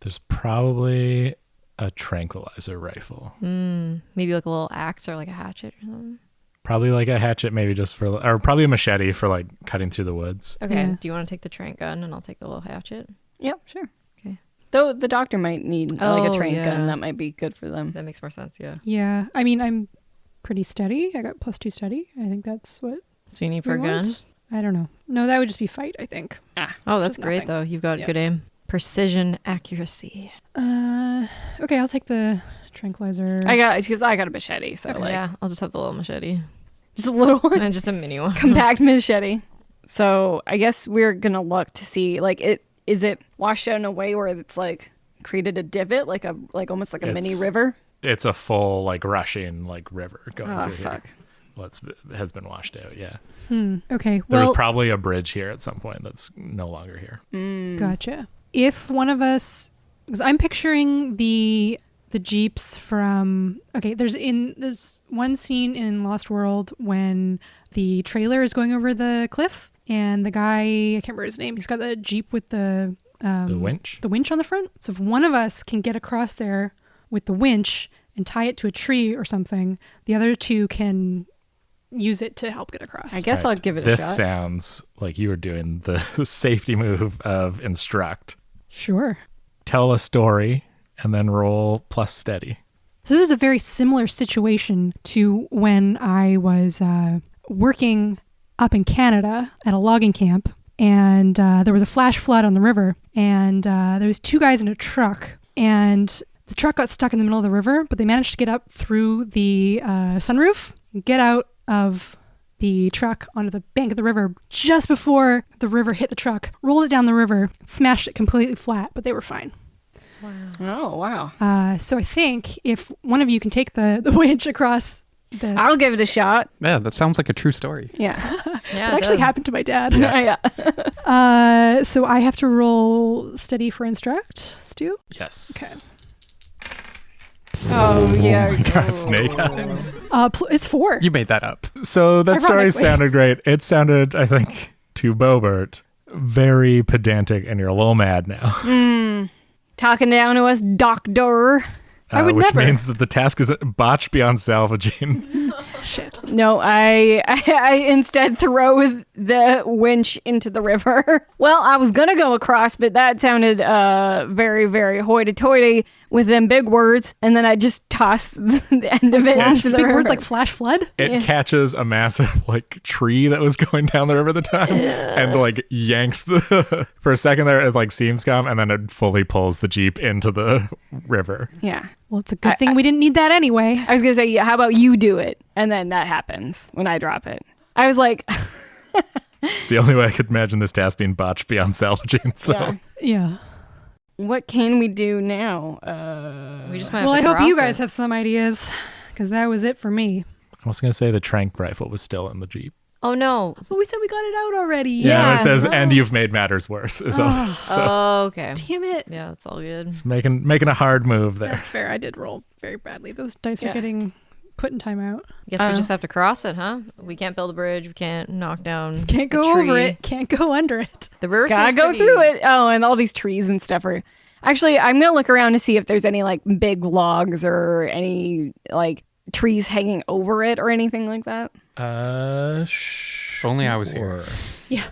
Speaker 2: There's probably a tranquilizer rifle.
Speaker 5: Maybe like a little axe or like a hatchet or something.
Speaker 2: Probably like a hatchet, maybe or probably a machete for like cutting through the woods.
Speaker 5: Okay.
Speaker 4: Yeah.
Speaker 5: Do you want to take the trank gun and I'll take the little hatchet?
Speaker 6: Yep, sure.
Speaker 5: Okay.
Speaker 6: Though the doctor might need like a train
Speaker 5: yeah.
Speaker 6: gun. That might be good for them.
Speaker 5: That makes more sense, yeah.
Speaker 4: Yeah. I mean, I'm pretty steady. I got +2 steady. I think that's what
Speaker 5: So you need for a
Speaker 4: we
Speaker 5: gun?
Speaker 4: want. I don't know. No, that would just be fight, I think.
Speaker 5: Oh, that's
Speaker 4: Just
Speaker 5: great
Speaker 4: nothing.
Speaker 5: though. You've got good aim. Precision accuracy.
Speaker 4: Okay, I'll take the tranquilizer.
Speaker 6: I got a machete, so
Speaker 5: Okay. Yeah, I'll just have the little machete.
Speaker 6: just a little one.
Speaker 5: And just a mini one.
Speaker 6: Compact machete. So I guess we're gonna look to see is it washed out in a way where it's like created a divot, like almost like a mini river.
Speaker 2: It's a full like rushing like river going through
Speaker 6: fuck.
Speaker 2: here. Well, it has been washed out. Yeah.
Speaker 4: Okay.
Speaker 2: There was
Speaker 4: Well,
Speaker 2: probably a bridge here at some point that's no longer here.
Speaker 4: gotcha. If one of us, because I'm picturing the Jeeps from, okay, there's one scene in Lost World when the trailer is going over the cliff, and the guy, I can't remember his name, he's got the Jeep with the
Speaker 2: winch?
Speaker 4: The winch on the front. So if one of us can get across there with the winch and tie it to a tree or something, the other two can use it to help get across.
Speaker 6: I guess I'll give it a
Speaker 2: This
Speaker 6: shot.
Speaker 2: sounds like you were doing the safety move of instruct.
Speaker 4: Sure.
Speaker 2: Tell a story and then roll plus steady.
Speaker 4: So this is a very similar situation to when I was working up in Canada at a logging camp, and there was a flash flood on the river, and there was two guys in a truck, and the truck got stuck in the middle of the river, but they managed to get up through the sunroof, get out of the truck onto the bank of the river just before the river hit the truck, rolled it down the river, smashed it completely flat, but they were fine.
Speaker 6: Oh, wow.
Speaker 4: So I think if one of you can take the winch across this.
Speaker 6: I'll give it a shot.
Speaker 3: Yeah, that sounds like a true story.
Speaker 6: Yeah.
Speaker 5: Yeah,
Speaker 4: It actually happened to my dad.
Speaker 6: Yeah.
Speaker 4: So I have to roll steady for instruct, Stu?
Speaker 2: Yes.
Speaker 4: Okay.
Speaker 6: Oh, yeah.
Speaker 2: Oh my God, snake eyes.
Speaker 4: It's 4.
Speaker 3: You made that up.
Speaker 2: So that story
Speaker 4: Ironically.
Speaker 2: sounded great. It sounded, I think, to Bobert, very pedantic, and you're a little mad now.
Speaker 6: Talking down to us, doctor.
Speaker 4: I would
Speaker 2: which
Speaker 4: never.
Speaker 2: means that the task is botched beyond salvaging.
Speaker 4: Shit.
Speaker 6: No, I instead throw the winch into the river. Well, I was gonna go across, but that sounded very, very hoity-toity with them big words, and then I just toss the end of it into the
Speaker 4: Big
Speaker 6: river.
Speaker 4: words like flash flood?
Speaker 2: It catches a massive tree that was going down the river at the time and yanks for a second there. It seems calm, and then it fully pulls the Jeep into the river.
Speaker 6: Yeah.
Speaker 4: Well, it's a good thing we didn't need that anyway.
Speaker 6: I was gonna say, yeah, how about you do it, and then that happens when I drop it. I was like,
Speaker 2: It's the only way I could imagine this task being botched beyond salvaging. So
Speaker 6: yeah.
Speaker 4: Yeah.
Speaker 6: What can we do now?
Speaker 5: We just might
Speaker 4: Well, I
Speaker 5: have to
Speaker 4: hope you
Speaker 5: cross
Speaker 4: guys
Speaker 5: it.
Speaker 4: have some ideas, because that was it for me.
Speaker 2: I was going to say the tranq rifle was still in the Jeep.
Speaker 5: Oh no.
Speaker 4: But we said we got it out already.
Speaker 2: Yeah, it says,
Speaker 4: Oh.
Speaker 2: and you've made matters worse. Is all. So
Speaker 5: Oh, okay.
Speaker 4: Damn it.
Speaker 5: Yeah, that's all good.
Speaker 2: it's making a hard move there.
Speaker 4: That's fair. I did roll very badly. Those dice
Speaker 6: Yeah.
Speaker 4: are getting put in timeout.
Speaker 5: Guess we just have to cross it, huh? We can't build a bridge. We can't knock down.
Speaker 4: Can't
Speaker 5: a
Speaker 4: go over
Speaker 5: tree.
Speaker 4: it. Can't go under it.
Speaker 5: The river
Speaker 6: Gotta
Speaker 5: seems
Speaker 6: go
Speaker 5: pretty-
Speaker 6: through it. Oh, and all these trees and stuff are. Actually, I'm gonna look around to see if there's any big logs or any trees hanging over it or anything like that.
Speaker 3: If only I was here.
Speaker 4: Yeah.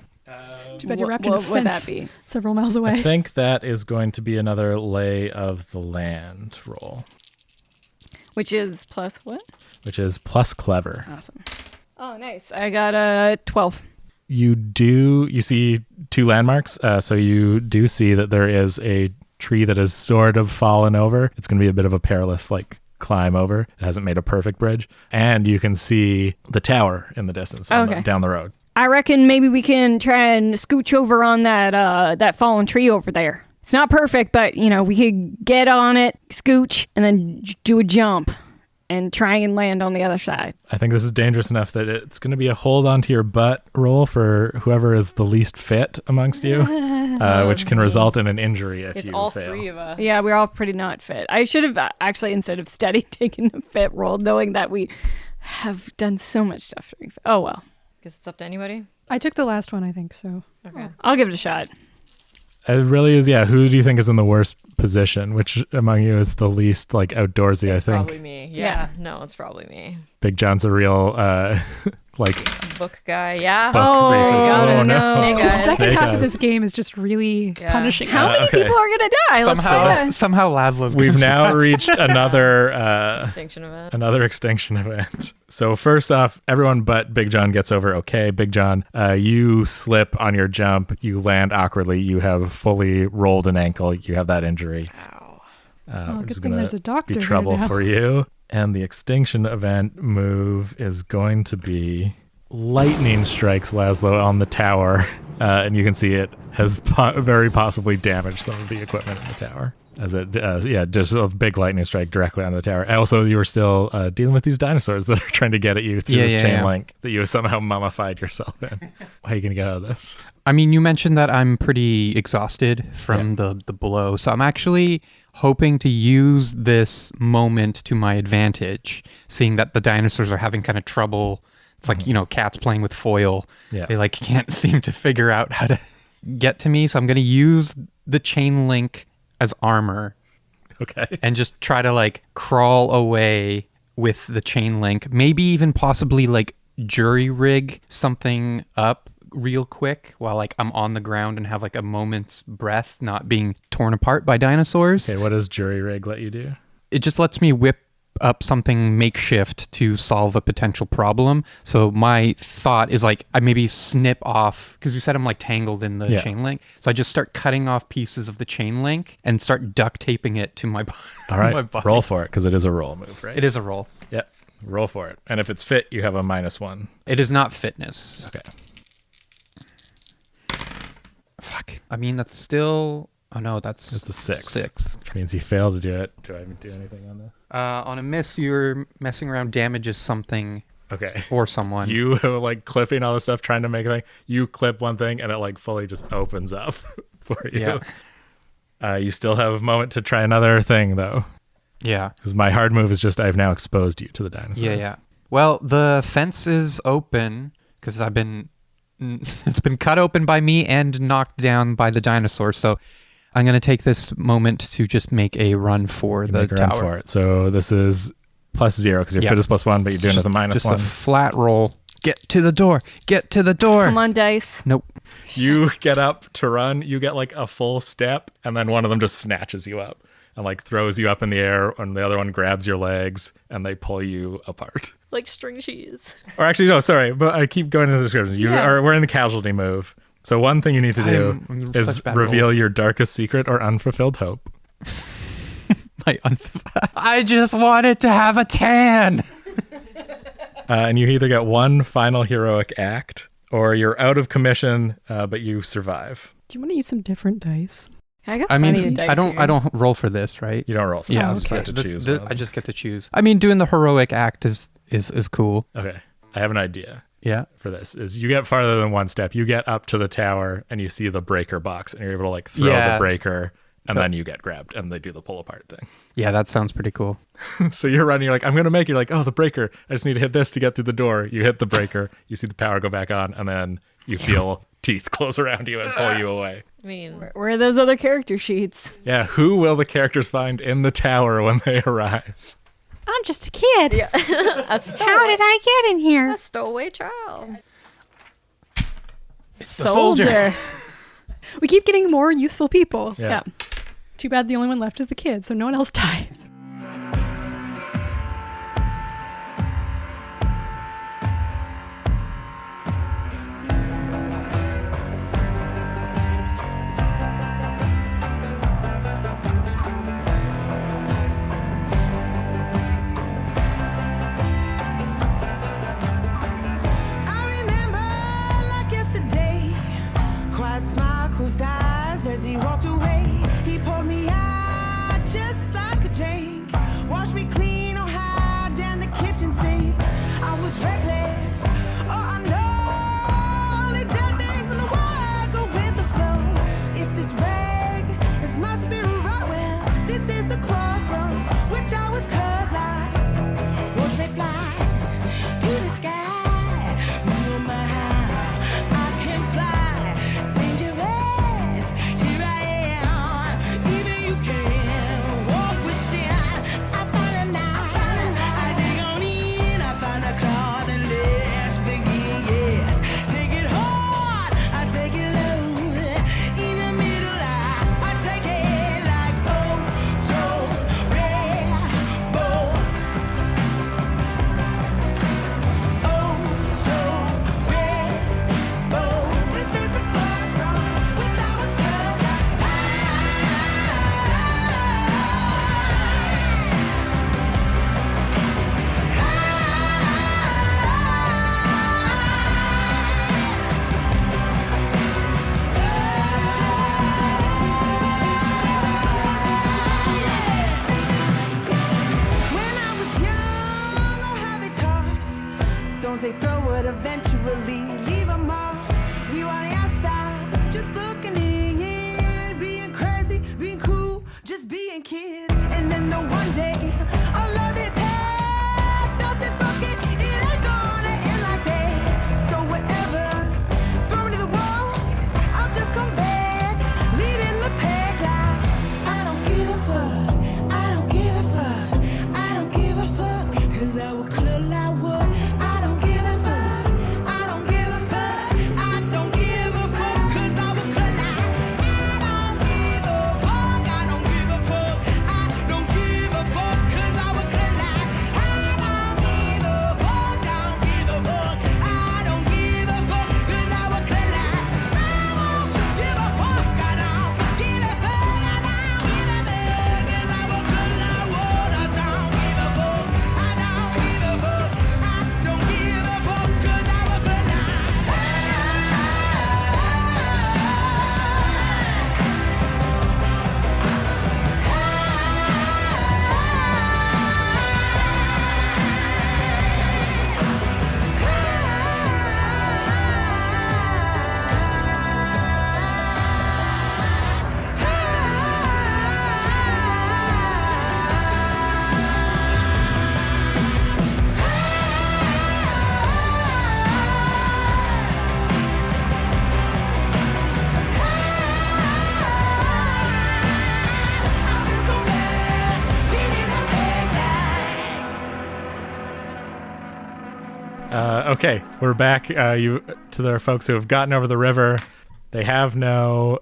Speaker 4: Too bad you're wrapped in a
Speaker 6: What would that
Speaker 4: fence
Speaker 6: be?
Speaker 4: several miles
Speaker 2: I
Speaker 4: away.
Speaker 2: think that is going to be another lay of the land roll,
Speaker 6: Which is plus what?
Speaker 2: which is plus clever.
Speaker 6: Awesome. Oh, nice. I got a 12.
Speaker 2: You see 2 landmarks. So you do see that there is a tree that has sort of fallen over. It's going to be a bit of a perilous climb over. It hasn't made a perfect bridge. And you can see the tower in the distance
Speaker 6: Okay.
Speaker 2: down the road.
Speaker 6: I reckon maybe we can try and scooch over on that fallen tree over there. It's not perfect, but we could get on it, scooch, and then do a jump and try and land on the other side.
Speaker 2: I think this is dangerous enough that it's going to be a hold on to your butt roll for whoever is the least fit amongst you, which can result in an injury if
Speaker 5: It's
Speaker 2: you
Speaker 5: all
Speaker 2: fail.
Speaker 5: 3 of us.
Speaker 6: Yeah, we're all pretty not fit. I should have actually, instead of steady, taken a fit roll, knowing that we have done so much stuff during fit. Oh, well.
Speaker 5: Guess it's up to anybody.
Speaker 4: I took the last one, I think, so.
Speaker 5: Okay.
Speaker 6: I'll give it a shot.
Speaker 2: It really is, yeah. Who do you think is in the worst position? Which among you is the least outdoorsy,
Speaker 5: It's
Speaker 2: I think?
Speaker 5: probably me. Yeah. No, it's probably me.
Speaker 2: Big John's a real
Speaker 5: Book guy. Yeah.
Speaker 2: book
Speaker 6: Oh,
Speaker 2: researcher.
Speaker 6: got it.
Speaker 2: Oh, no.
Speaker 6: No.
Speaker 5: Snake
Speaker 4: The
Speaker 5: eyes.
Speaker 4: second
Speaker 2: Snake
Speaker 4: half
Speaker 2: eyes.
Speaker 4: of this game is just really
Speaker 5: Yeah.
Speaker 4: punishing
Speaker 6: How
Speaker 4: us.
Speaker 6: many
Speaker 2: okay.
Speaker 6: people are going to die? Let's say that.
Speaker 3: Somehow Laszlo's
Speaker 2: We've
Speaker 3: gonna
Speaker 2: now
Speaker 3: survive.
Speaker 2: reached another
Speaker 5: Extinction event.
Speaker 2: another extinction event. So first off, everyone but Big John gets over okay. Big John, you slip on your jump. You land awkwardly. You have fully rolled an ankle. You have that injury.
Speaker 5: Ow.
Speaker 4: Oh,
Speaker 2: Which
Speaker 4: good
Speaker 2: is
Speaker 4: thing
Speaker 2: gonna
Speaker 4: there's a doctor
Speaker 2: be
Speaker 4: here
Speaker 2: trouble
Speaker 4: now.
Speaker 2: for you. And the extinction event move is going to be lightning strikes Laszlo on the tower. And you can see it has very possibly damaged some of the equipment in the tower. As it, just a big lightning strike directly onto the tower. And also, you were still dealing with these dinosaurs that are trying to get at you through this chain link that you have somehow mummified yourself in. How are you going to get out of this?
Speaker 3: I mean, you mentioned that I'm pretty exhausted from the blow, so I'm actually hoping to use this moment to my advantage, seeing that the dinosaurs are having kind of trouble It's like, cats playing with foil.
Speaker 2: Yeah.
Speaker 3: They like can't seem to figure out how to get to me. So I'm going to use the chain link as armor.
Speaker 2: Okay.
Speaker 3: And just try to like crawl away with the chain link. Maybe even possibly like jury rig something up real quick while like I'm on the ground and have like a moment's breath, not being torn apart by dinosaurs.
Speaker 2: Okay, what does jury rig let you do?
Speaker 3: It just lets me whip up something makeshift to solve a potential problem. So my thought is like I maybe snip off, because you said I'm like tangled in the chain link. So I just start cutting off pieces of the chain link and start duct taping it to my body.
Speaker 2: All right, roll for it, because it is a roll move, right?
Speaker 3: It is a roll.
Speaker 2: Yeah, roll for it. And if it's fit, you have a -1.
Speaker 3: It is not fitness.
Speaker 2: Okay.
Speaker 3: Fuck. I mean, that's still... Oh, no,
Speaker 2: It's a 6.
Speaker 3: 6.
Speaker 2: Which means you fail to do it. Do I do anything on this?
Speaker 3: On a miss, you're messing around damages something
Speaker 2: Okay.
Speaker 3: or someone.
Speaker 2: You like clipping all this stuff, trying to make a thing. You clip one thing, and it like fully just opens up for you.
Speaker 3: Yeah.
Speaker 2: You still have a moment to try another thing, though.
Speaker 3: Yeah.
Speaker 2: Because my hard move is just I've now exposed you to the dinosaurs.
Speaker 3: Yeah. Well, the fence is open because it's been cut open by me and knocked down by the dinosaur. So I'm going to take this moment to just make a run for
Speaker 2: You
Speaker 3: the
Speaker 2: make a
Speaker 3: tower.
Speaker 2: run for it. So this is +0 because your fit is +1, but you're doing it with a -1.
Speaker 3: Just a flat roll. Get to the door. Get to the door.
Speaker 6: Come on, dice.
Speaker 3: Nope.
Speaker 2: You get up to run. You get like a full step, and then one of them just snatches you up and like throws you up in the air, and the other one grabs your legs, and they pull you apart.
Speaker 5: Like string cheese.
Speaker 2: Or actually, no, sorry, but I keep going into the description. We're in the casualty move. So one thing you need to do
Speaker 3: I'm
Speaker 2: is
Speaker 3: such bad
Speaker 2: reveal
Speaker 3: rolls.
Speaker 2: your darkest secret or unfulfilled hope.
Speaker 3: I just wanted to have a tan.
Speaker 2: And you either get one final heroic act, or you're out of commission, but you survive.
Speaker 4: Do you want to use some different dice?
Speaker 6: I got
Speaker 3: I
Speaker 6: plenty of
Speaker 3: mean,
Speaker 6: dice
Speaker 3: I don't
Speaker 6: here.
Speaker 3: roll for this, right?
Speaker 2: You don't roll for
Speaker 3: Yeah,
Speaker 2: this. You
Speaker 4: okay.
Speaker 2: get to choose one.
Speaker 3: I just get to choose. I mean, doing the heroic act is cool.
Speaker 2: Okay, I have an idea
Speaker 3: Yeah.
Speaker 2: for this. Is you get farther than one step. You get up to the tower, and you see the breaker box, and you're able to like throw the breaker, and then you get grabbed, and they do the pull apart thing.
Speaker 3: Yeah, that sounds pretty cool.
Speaker 2: So you're running, you're like, I'm going to make it. You're like, oh, the breaker. I just need to hit this to get through the door. You hit the breaker. You see the power go back on, and then you feel teeth close around you and pull you away.
Speaker 5: I mean,
Speaker 6: Where are those other character sheets?
Speaker 2: Yeah, who will the characters find in the tower when they arrive?
Speaker 4: I'm just a kid.
Speaker 5: yeah.
Speaker 6: How did I get in here?
Speaker 5: A stowaway child.
Speaker 3: It's the soldier.
Speaker 4: We keep getting more useful people.
Speaker 2: Yeah.
Speaker 4: Too bad the only one left is the kid, so no one else died.
Speaker 1: I remember like yesterday. Quiet smile, closed eyes as he walked away. He pulled me out just like a drink. Washed me clean or hide down the kitchen sink. I was reckless. Oh, I know. Only dead things in the world go with the flow. If this rag is my spirit right, well, this is the cloth from which I was cut like. Watch me fly to the sky. No matter how I can fly. Dangerous, here I am. Even you can walk with sin. I find a knife, I dig on in. I find a claw and let's begin. Yes, take it hard, I take it low. In the middle, I take it like oh so rainbow. Oh, so rainbow. This is the cloud from which I was cut. When I was young, oh how they talked. Stones they throw would eventually leave a mark. We were on the outside, just looking in, being crazy, being cool, just being kids. And then the one day, our love attacked us and fuck it, it ain't gonna end like that. 'cause I would clear like wood. I don't give a fuck. I don't give a fuck. I don't give a fuck 'cause I would clear like. I don't give a fuck. I don't give a fuck. I don't give a fuck 'cause I would clear like. I don't give a fuck. I don't give a fuck. I don't give a fuck 'cause I would clear like. I don't give a fuck. I don't give a fuck. I don't give a fuck 'cause I would clear like wood. I don't give a fuck. I don't give a fuck. I don't give a fuck 'cause I would clear like.
Speaker 2: Okay, we're back. You to the folks who have gotten over the river. They have no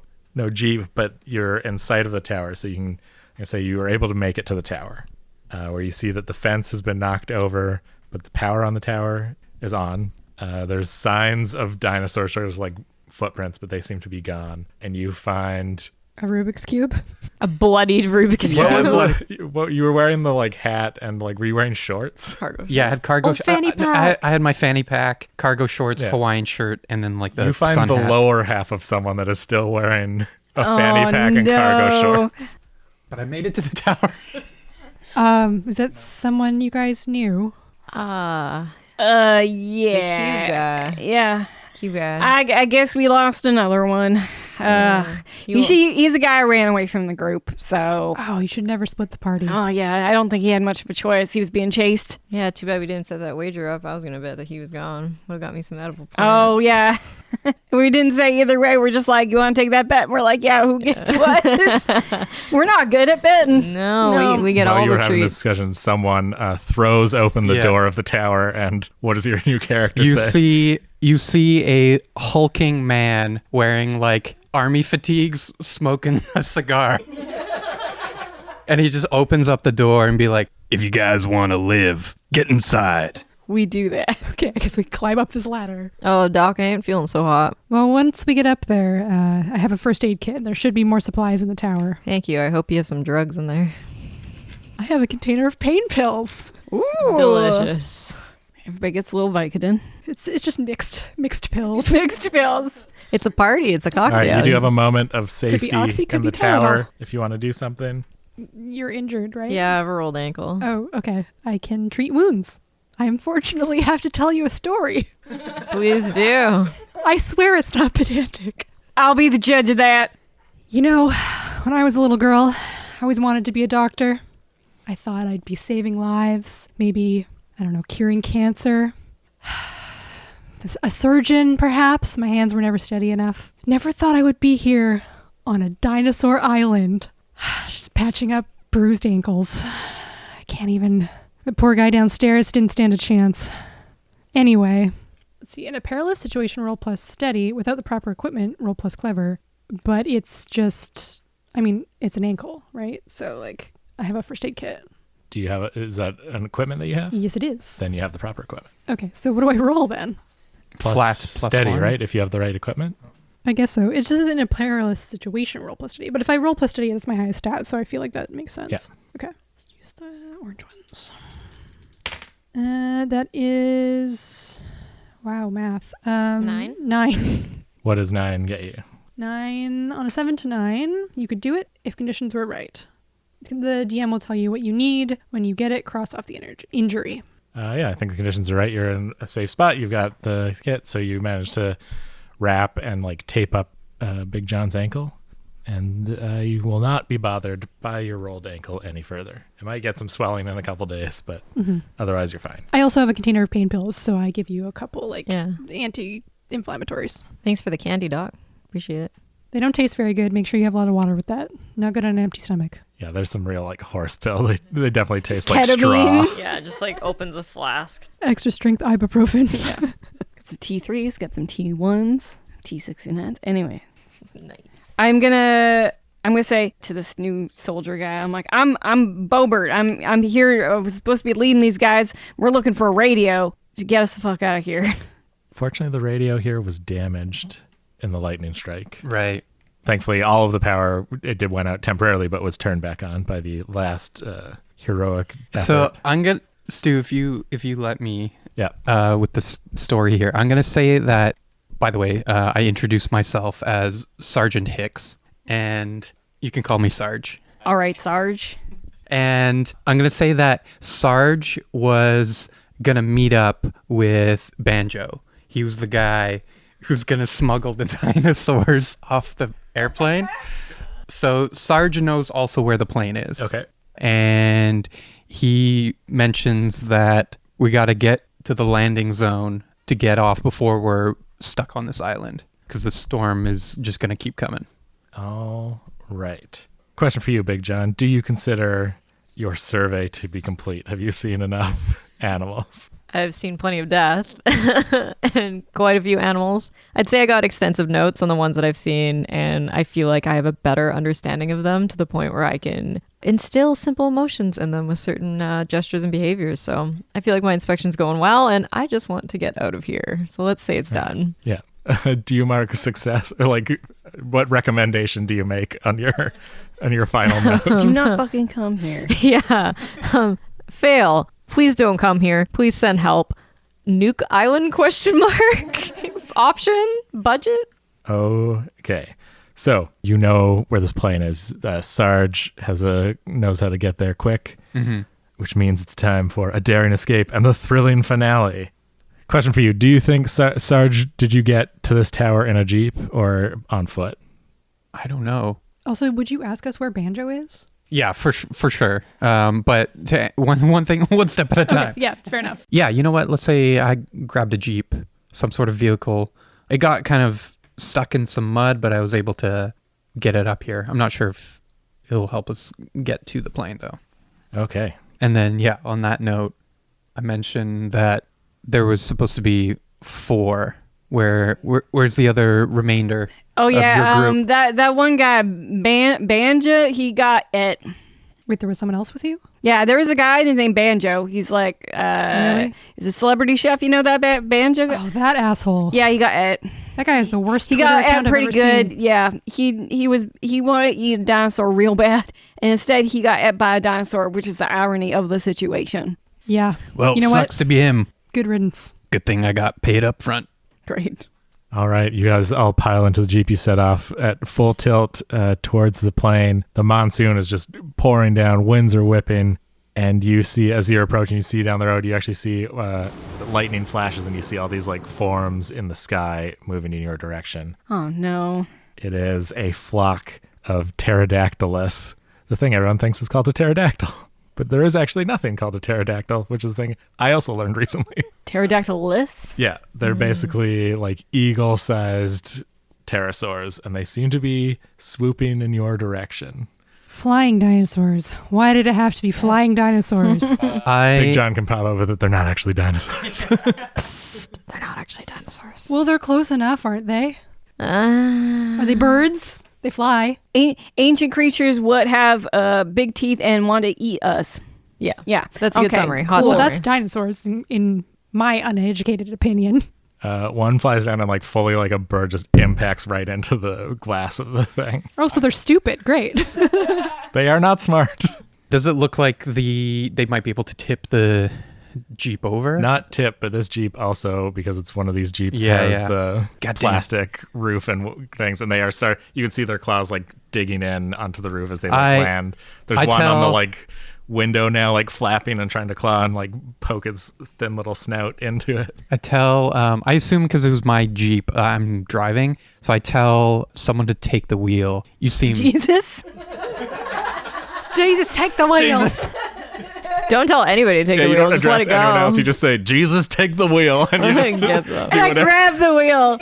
Speaker 2: jeep, but you're in sight of the tower, so you can say you were able to make it to the tower, where you see that the fence has been knocked over, but the power on the tower is on. There's signs of dinosaur sort of like footprints, but they seem to be gone. And you find
Speaker 4: A Rubik's Cube.
Speaker 5: A bloodied Rubik's Cube.
Speaker 2: what you were wearing the like hat and like were you wearing shorts?
Speaker 5: Cargo.
Speaker 3: Yeah, I had cargo.
Speaker 5: fanny pack.
Speaker 3: I had my fanny pack, cargo shorts,
Speaker 2: Yeah.
Speaker 3: Hawaiian shirt, and then like the
Speaker 2: You find
Speaker 3: sun
Speaker 2: the
Speaker 3: hat.
Speaker 2: lower half of someone that is still wearing a fanny pack and cargo shorts.
Speaker 3: But I made it to the tower.
Speaker 4: Is that someone you guys knew?
Speaker 5: Yeah.
Speaker 6: Yeah. Yeah.
Speaker 5: Cube guy.
Speaker 6: I guess we lost another one. He's a guy who ran away from the group, so.
Speaker 4: Oh, you should never split the party.
Speaker 6: Oh, yeah, I don't think he had much of a choice. He was being chased.
Speaker 5: Yeah, too bad we didn't set that wager up. I was going to bet that he was gone. Would have got me some edible plants.
Speaker 6: Oh, yeah. We didn't say either way. We're just like, you want to take that bet? And we're like, yeah, who gets what? We're not good at betting.
Speaker 5: No. We get
Speaker 2: While
Speaker 5: all
Speaker 2: you were
Speaker 5: the
Speaker 2: having this
Speaker 5: treats.
Speaker 2: discussion, someone throws open the
Speaker 3: Yeah.
Speaker 2: door of the tower, and what does your new character say?
Speaker 3: You see a hulking man wearing like army fatigues, smoking a cigar. And he just opens up the door and be like, if you guys want to live, get inside.
Speaker 6: We do that.
Speaker 4: Okay, I guess we climb up this ladder.
Speaker 5: Oh, Doc, I ain't feeling so hot.
Speaker 4: Well, once we get up there, I have a first aid kit. There should be more supplies in the tower.
Speaker 5: Thank you. I hope you have some drugs in there.
Speaker 4: I have a container of pain pills.
Speaker 6: Ooh.
Speaker 5: Delicious.
Speaker 6: Everybody gets a little Vicodin.
Speaker 4: It's just mixed pills.
Speaker 6: Mixed pills.
Speaker 5: It's a party. It's a
Speaker 2: All
Speaker 5: cocktail.
Speaker 2: right, you do have a moment of safety
Speaker 4: Oxy, could
Speaker 2: in
Speaker 4: be
Speaker 2: the tower
Speaker 4: Tylenol.
Speaker 2: if you want to do something.
Speaker 4: You're injured, right?
Speaker 5: Yeah, I have a rolled ankle.
Speaker 4: Oh, okay. I can treat wounds. I unfortunately have to tell you a story.
Speaker 5: Please do.
Speaker 4: I swear it's not pedantic.
Speaker 6: I'll be the judge of that.
Speaker 4: You know, when I was a little girl, I always wanted to be a doctor. I thought I'd be saving lives, maybe, I don't know, curing cancer. A surgeon, perhaps. My hands were never steady enough. Never thought I would be here on a dinosaur island, just patching up bruised ankles. I can't even... The poor guy downstairs didn't stand a chance. Anyway, let's see. In a perilous situation, roll plus steady. Without the proper equipment, roll plus clever. But it's just... I mean, it's an ankle, right? So, like, I have a first aid kit.
Speaker 2: Do you have is that an equipment that you have?
Speaker 4: Yes, it is.
Speaker 2: Then you have the proper equipment.
Speaker 4: Okay, so what do I roll then?
Speaker 3: Plus
Speaker 2: steady,
Speaker 3: one.
Speaker 2: right? If you have the right equipment.
Speaker 4: I guess so. It's just in a perilous situation, roll plus steady. But if I roll plus steady, that's my highest stat, so I feel like that makes sense.
Speaker 2: Yeah.
Speaker 4: Okay. Let's use the orange ones. That is... Wow, math.
Speaker 5: 9?
Speaker 4: 9.
Speaker 2: What does 9 get you?
Speaker 4: 9 on a 7 to 9. You could do it if conditions were right. The DM will tell you what you need. When you get it, cross off the injury.
Speaker 2: Yeah, I think the conditions are right. You're in a safe spot. You've got the kit, so you managed to wrap and like tape up Big John's ankle, and you will not be bothered by your rolled ankle any further. It might get some swelling in a couple days, but otherwise you're fine.
Speaker 4: I also have a container of pain pills, so I give you a couple
Speaker 5: Yeah.
Speaker 4: anti-inflammatories.
Speaker 5: Thanks for the candy, Doc. Appreciate it.
Speaker 4: They don't taste very good. Make sure you have a lot of water with that. Not good on an empty stomach.
Speaker 2: Yeah, there's some real like horse pill. They definitely taste like
Speaker 6: Ketamine.
Speaker 2: straw.
Speaker 5: Yeah, just like opens a flask.
Speaker 4: Extra strength ibuprofen.
Speaker 6: Yeah. Got some T3s, got some T1s, T69s. Anyway,
Speaker 5: Nice.
Speaker 6: I'm gonna say to this new soldier guy, I'm like, I'm Bobert. I'm here. I was supposed to be leading these guys. We're looking for a radio to get us the fuck out of here.
Speaker 2: Fortunately, the radio here was damaged in the lightning strike.
Speaker 3: Right.
Speaker 2: Thankfully, all of the power went out temporarily, but was turned back on by the last heroic effort.
Speaker 3: So I'm gonna, Stu, if you let me,
Speaker 2: yeah,
Speaker 3: with this story here, I'm gonna say that. By the way, I introduced myself as Sergeant Hicks, and you can call me Sarge.
Speaker 6: All right, Sarge.
Speaker 3: And I'm gonna say that Sarge was gonna meet up with Banjo. He was the guy who's gonna smuggle the dinosaurs off the airplane. So Sarge knows also where the plane is.
Speaker 2: okay.
Speaker 3: And he mentions that we got to get to the landing zone to get off before we're stuck on this island, because the storm is just going to keep coming.
Speaker 2: All right. Question for you, Big John. Do you consider your survey to be complete? Have you seen enough animals?
Speaker 5: I've seen plenty of death and quite a few animals. I'd say I got extensive notes on the ones that I've seen, and I feel like I have a better understanding of them to the point where I can instill simple emotions in them with certain gestures and behaviors. So I feel like my inspection's going well, and I just want to get out of here. So let's say it's done.
Speaker 2: Yeah. Do you mark success? Or like, what recommendation do you make on your final notes?
Speaker 6: Do not fucking come here.
Speaker 5: Yeah. Fail. Please don't come here. Please send help. Nuke Island ? Option? Budget?
Speaker 2: Okay. So you know where this plane is. Sarge knows how to get there quick, which means it's time for a daring escape and the thrilling finale. Question for you. Do you think, Sarge, did you get to this tower in a Jeep or on foot?
Speaker 3: I don't know.
Speaker 4: Also, would you ask us where Banjo is?
Speaker 3: Yeah, for sure. But one thing, one step at a time.
Speaker 4: Okay, yeah, fair enough.
Speaker 3: Yeah, you know what? Let's say I grabbed a Jeep, some sort of vehicle. It got kind of stuck in some mud, but I was able to get it up here. I'm not sure if it'll help us get to the plane, though.
Speaker 2: Okay.
Speaker 3: And then, yeah, on that note, I mentioned that there was supposed to be 4. Where's the other remainder?
Speaker 6: Oh
Speaker 3: of your
Speaker 6: yeah,
Speaker 3: group?
Speaker 6: that one guy Banja, he got it.
Speaker 4: Wait, there was someone else with you?
Speaker 6: Yeah, there was a guy named Banjo. He's like,
Speaker 4: Really?
Speaker 6: He's a celebrity chef. You know that Banjo?
Speaker 4: Oh, that asshole.
Speaker 6: Yeah, he got it.
Speaker 4: That guy is the worst
Speaker 6: He
Speaker 4: Twitter
Speaker 6: got
Speaker 4: account
Speaker 6: it pretty
Speaker 4: I've ever
Speaker 6: good.
Speaker 4: seen.
Speaker 6: Yeah, he wanted to eat a dinosaur real bad, and instead he got ate by a dinosaur, which is the irony of the situation.
Speaker 4: Yeah.
Speaker 3: Well,
Speaker 4: you know
Speaker 3: sucks
Speaker 4: what?
Speaker 3: to be him.
Speaker 4: Good riddance.
Speaker 3: Good thing I got paid up front.
Speaker 6: Great.
Speaker 2: All right, you guys all pile into the Jeep. You set off at full tilt towards the plane. The monsoon is just pouring down. Winds are whipping. And you see, as you're approaching, you see down the road, you actually see lightning flashes, and you see all these like forms in the sky moving in your direction.
Speaker 6: Oh no.
Speaker 2: It is a flock of pterodactylus. The thing everyone thinks is called a pterodactyl. But there is actually nothing called a pterodactyl, which is the thing I also learned recently.
Speaker 6: Pterodactylus?
Speaker 2: Yeah, they're basically like eagle-sized pterosaurs, and they seem to be swooping in your direction.
Speaker 4: Flying dinosaurs. Why did it have to be flying dinosaurs?
Speaker 2: Big John can pop over that they're not actually dinosaurs.
Speaker 5: They're not actually dinosaurs.
Speaker 4: Well, they're close enough, aren't they?
Speaker 5: Uh,
Speaker 4: Are they birds? They fly.
Speaker 6: Ancient creatures would have big teeth and want to eat us.
Speaker 5: yeah.
Speaker 6: Yeah.
Speaker 5: That's a good
Speaker 6: Okay,
Speaker 5: summary. Hot
Speaker 4: Well,
Speaker 5: summary.
Speaker 4: that's dinosaurs in my uneducated opinion.
Speaker 2: One flies down and like fully like a bird just impacts right into the glass of the thing.
Speaker 4: Oh, so they're stupid. Great.
Speaker 2: They are not smart.
Speaker 3: Does it look like they might be able to tip the Jeep over?
Speaker 2: Not tip, but this Jeep also, because it's one of these Jeeps,
Speaker 3: Yeah,
Speaker 2: has
Speaker 3: yeah.
Speaker 2: the
Speaker 3: Goddamn.
Speaker 2: plastic roof and things, and they are you can see their claws like digging in onto the roof as they
Speaker 3: I-
Speaker 2: land. There's
Speaker 3: I
Speaker 2: one on the
Speaker 3: tell-
Speaker 2: like window now, like flapping and trying to claw and like poke its thin little snout into it.
Speaker 3: I assume because it was my Jeep I'm driving, so I tell someone to take the wheel. You seem
Speaker 6: Jesus.
Speaker 4: Jesus, take the wheel.
Speaker 5: Don't tell anybody to take
Speaker 2: Yeah,
Speaker 5: the
Speaker 2: you
Speaker 5: wheel.
Speaker 2: don't
Speaker 5: Just let
Speaker 2: address
Speaker 5: it go.
Speaker 2: anyone else. You just say, "Jesus, take the wheel," and you just
Speaker 5: Get them.
Speaker 2: do
Speaker 6: And I
Speaker 2: whatever.
Speaker 6: grab the wheel.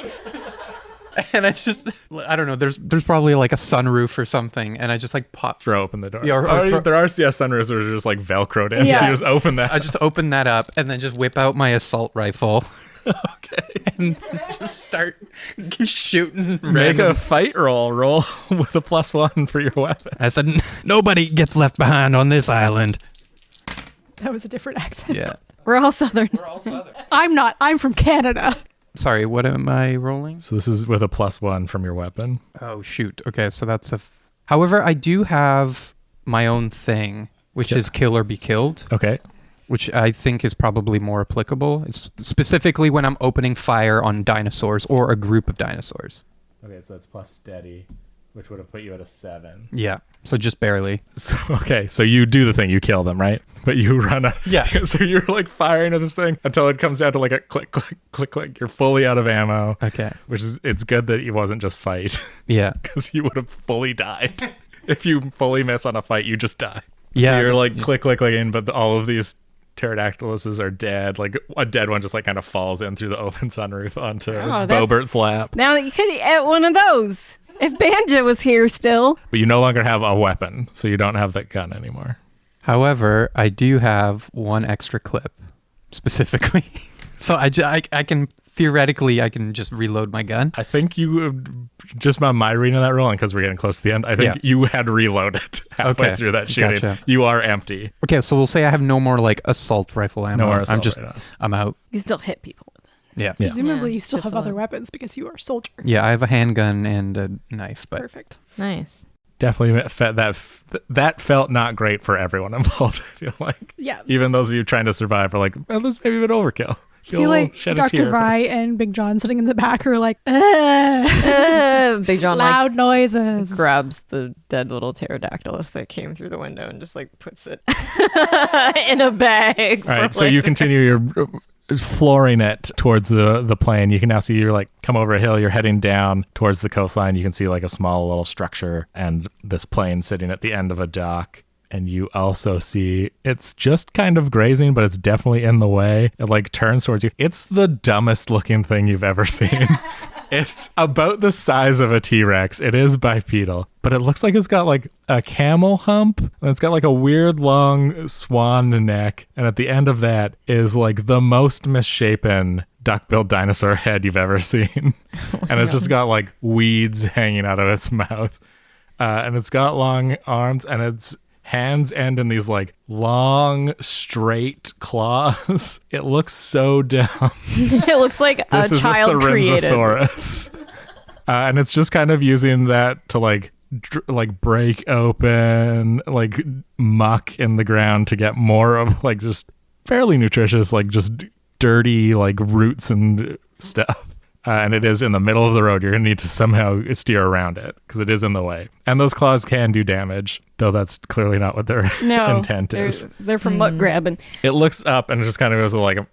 Speaker 3: And I don't know, there's probably like a sunroof or something, and I just like
Speaker 2: Throw open the door.
Speaker 3: Yeah,
Speaker 2: There are sunroofs that are just like Velcroed in,
Speaker 6: Yeah.
Speaker 2: so you just open that.
Speaker 3: I just open that up and then just whip out my assault rifle.
Speaker 2: Okay.
Speaker 3: And just start shooting
Speaker 2: Make
Speaker 3: random.
Speaker 2: a fight roll with a +1 for your weapon.
Speaker 3: I said, nobody gets left behind on this island.
Speaker 4: That was a different accent.
Speaker 3: Yeah.
Speaker 6: We're all Southern.
Speaker 4: I'm not. I'm from Canada.
Speaker 3: Sorry, what am I rolling?
Speaker 2: So this is with a +1 from your weapon.
Speaker 3: Oh, shoot. Okay, so that's However, I do have my own thing, which is kill or be killed,
Speaker 2: Okay.
Speaker 3: which I think is probably more applicable. It's specifically when I'm opening fire on dinosaurs or a group of dinosaurs.
Speaker 2: Okay, so that's plus steady, which would have put you at a 7.
Speaker 3: Yeah, so just barely.
Speaker 2: So, okay, so you do the thing, you kill them, right? But you run a...
Speaker 3: Yeah.
Speaker 2: So you're like firing at this thing until it comes down to like a click, click, click, click. You're fully out of ammo.
Speaker 3: Okay.
Speaker 2: It's good that it wasn't just fight,
Speaker 3: Yeah.
Speaker 2: because you would have fully died. If you fully miss on a fight, you just die.
Speaker 3: Yeah.
Speaker 2: So you're like click, click, click in, but all of these pterodactyluses are dead. Like a dead one just like kind of falls in through the open sunroof onto
Speaker 6: Oh, that's-
Speaker 2: Bobert's lap.
Speaker 6: Now you could eat one of those if Banjo was here still.
Speaker 2: But you no longer have a weapon, so you don't have that gun anymore.
Speaker 3: However, I do have one extra clip, specifically. So I can theoretically I can just reload my gun.
Speaker 2: I think you, just by my reading of that rolling, because we're getting close to the end, I think
Speaker 3: Yeah.
Speaker 2: you had reloaded halfway
Speaker 3: Okay.
Speaker 2: through that shooting.
Speaker 3: Gotcha.
Speaker 2: You are empty.
Speaker 3: Okay, so we'll say I have no more like assault rifle ammo.
Speaker 2: No more assault right now.
Speaker 3: I'm out.
Speaker 6: You still hit people with it.
Speaker 3: Yeah.
Speaker 2: Yeah.
Speaker 4: Presumably,
Speaker 5: Yeah,
Speaker 4: you still
Speaker 5: just
Speaker 4: have
Speaker 5: a
Speaker 4: other
Speaker 5: lot.
Speaker 4: weapons because you are a soldier.
Speaker 3: Yeah, I have a handgun and a knife, but
Speaker 4: Perfect.
Speaker 5: Nice.
Speaker 2: Definitely that felt not great for everyone involved, I feel like.
Speaker 4: Yeah.
Speaker 2: Even those of you trying to survive are like, well, this may be a bit overkill.
Speaker 4: I feel like
Speaker 2: Shed a
Speaker 4: Dr.
Speaker 2: tear.
Speaker 4: Vi and Big John sitting in the back are like,
Speaker 5: Big John
Speaker 4: loud noises.
Speaker 5: grabs the dead little pterodactylus that came through the window and just like puts it in a bag.
Speaker 2: All right, so you continue your flooring it towards the plane. You can now see you're like come over a hill, you're heading down towards the coastline. You can see like a small little structure and this plane sitting at the end of a dock. And you also see it's just kind of grazing, but it's definitely in the way. It like turns towards you. It's the dumbest looking thing you've ever seen. It's about the size of a T-Rex. It is bipedal, but it looks like it's got like a camel hump. And it's got like a weird long swan neck. And at the end of that is like the most misshapen duck-billed dinosaur head you've ever seen. And it's just got like weeds hanging out of its mouth. And it's got long arms and its hands end in these like long straight claws. It looks so dumb.
Speaker 5: It looks like a
Speaker 2: This is
Speaker 5: child
Speaker 2: a
Speaker 5: created.
Speaker 2: Tyrannosaurus. And it's just kind of using that to like break open like muck in the ground to get more of like just fairly nutritious like just dirty like roots and stuff. And it is in the middle of the road. You're going to need to somehow steer around it because it is in the way. And those claws can do damage, though that's clearly not what their
Speaker 6: No,
Speaker 2: intent is.
Speaker 6: they're for muck grabbing.
Speaker 2: It looks up and it just kind of goes like a...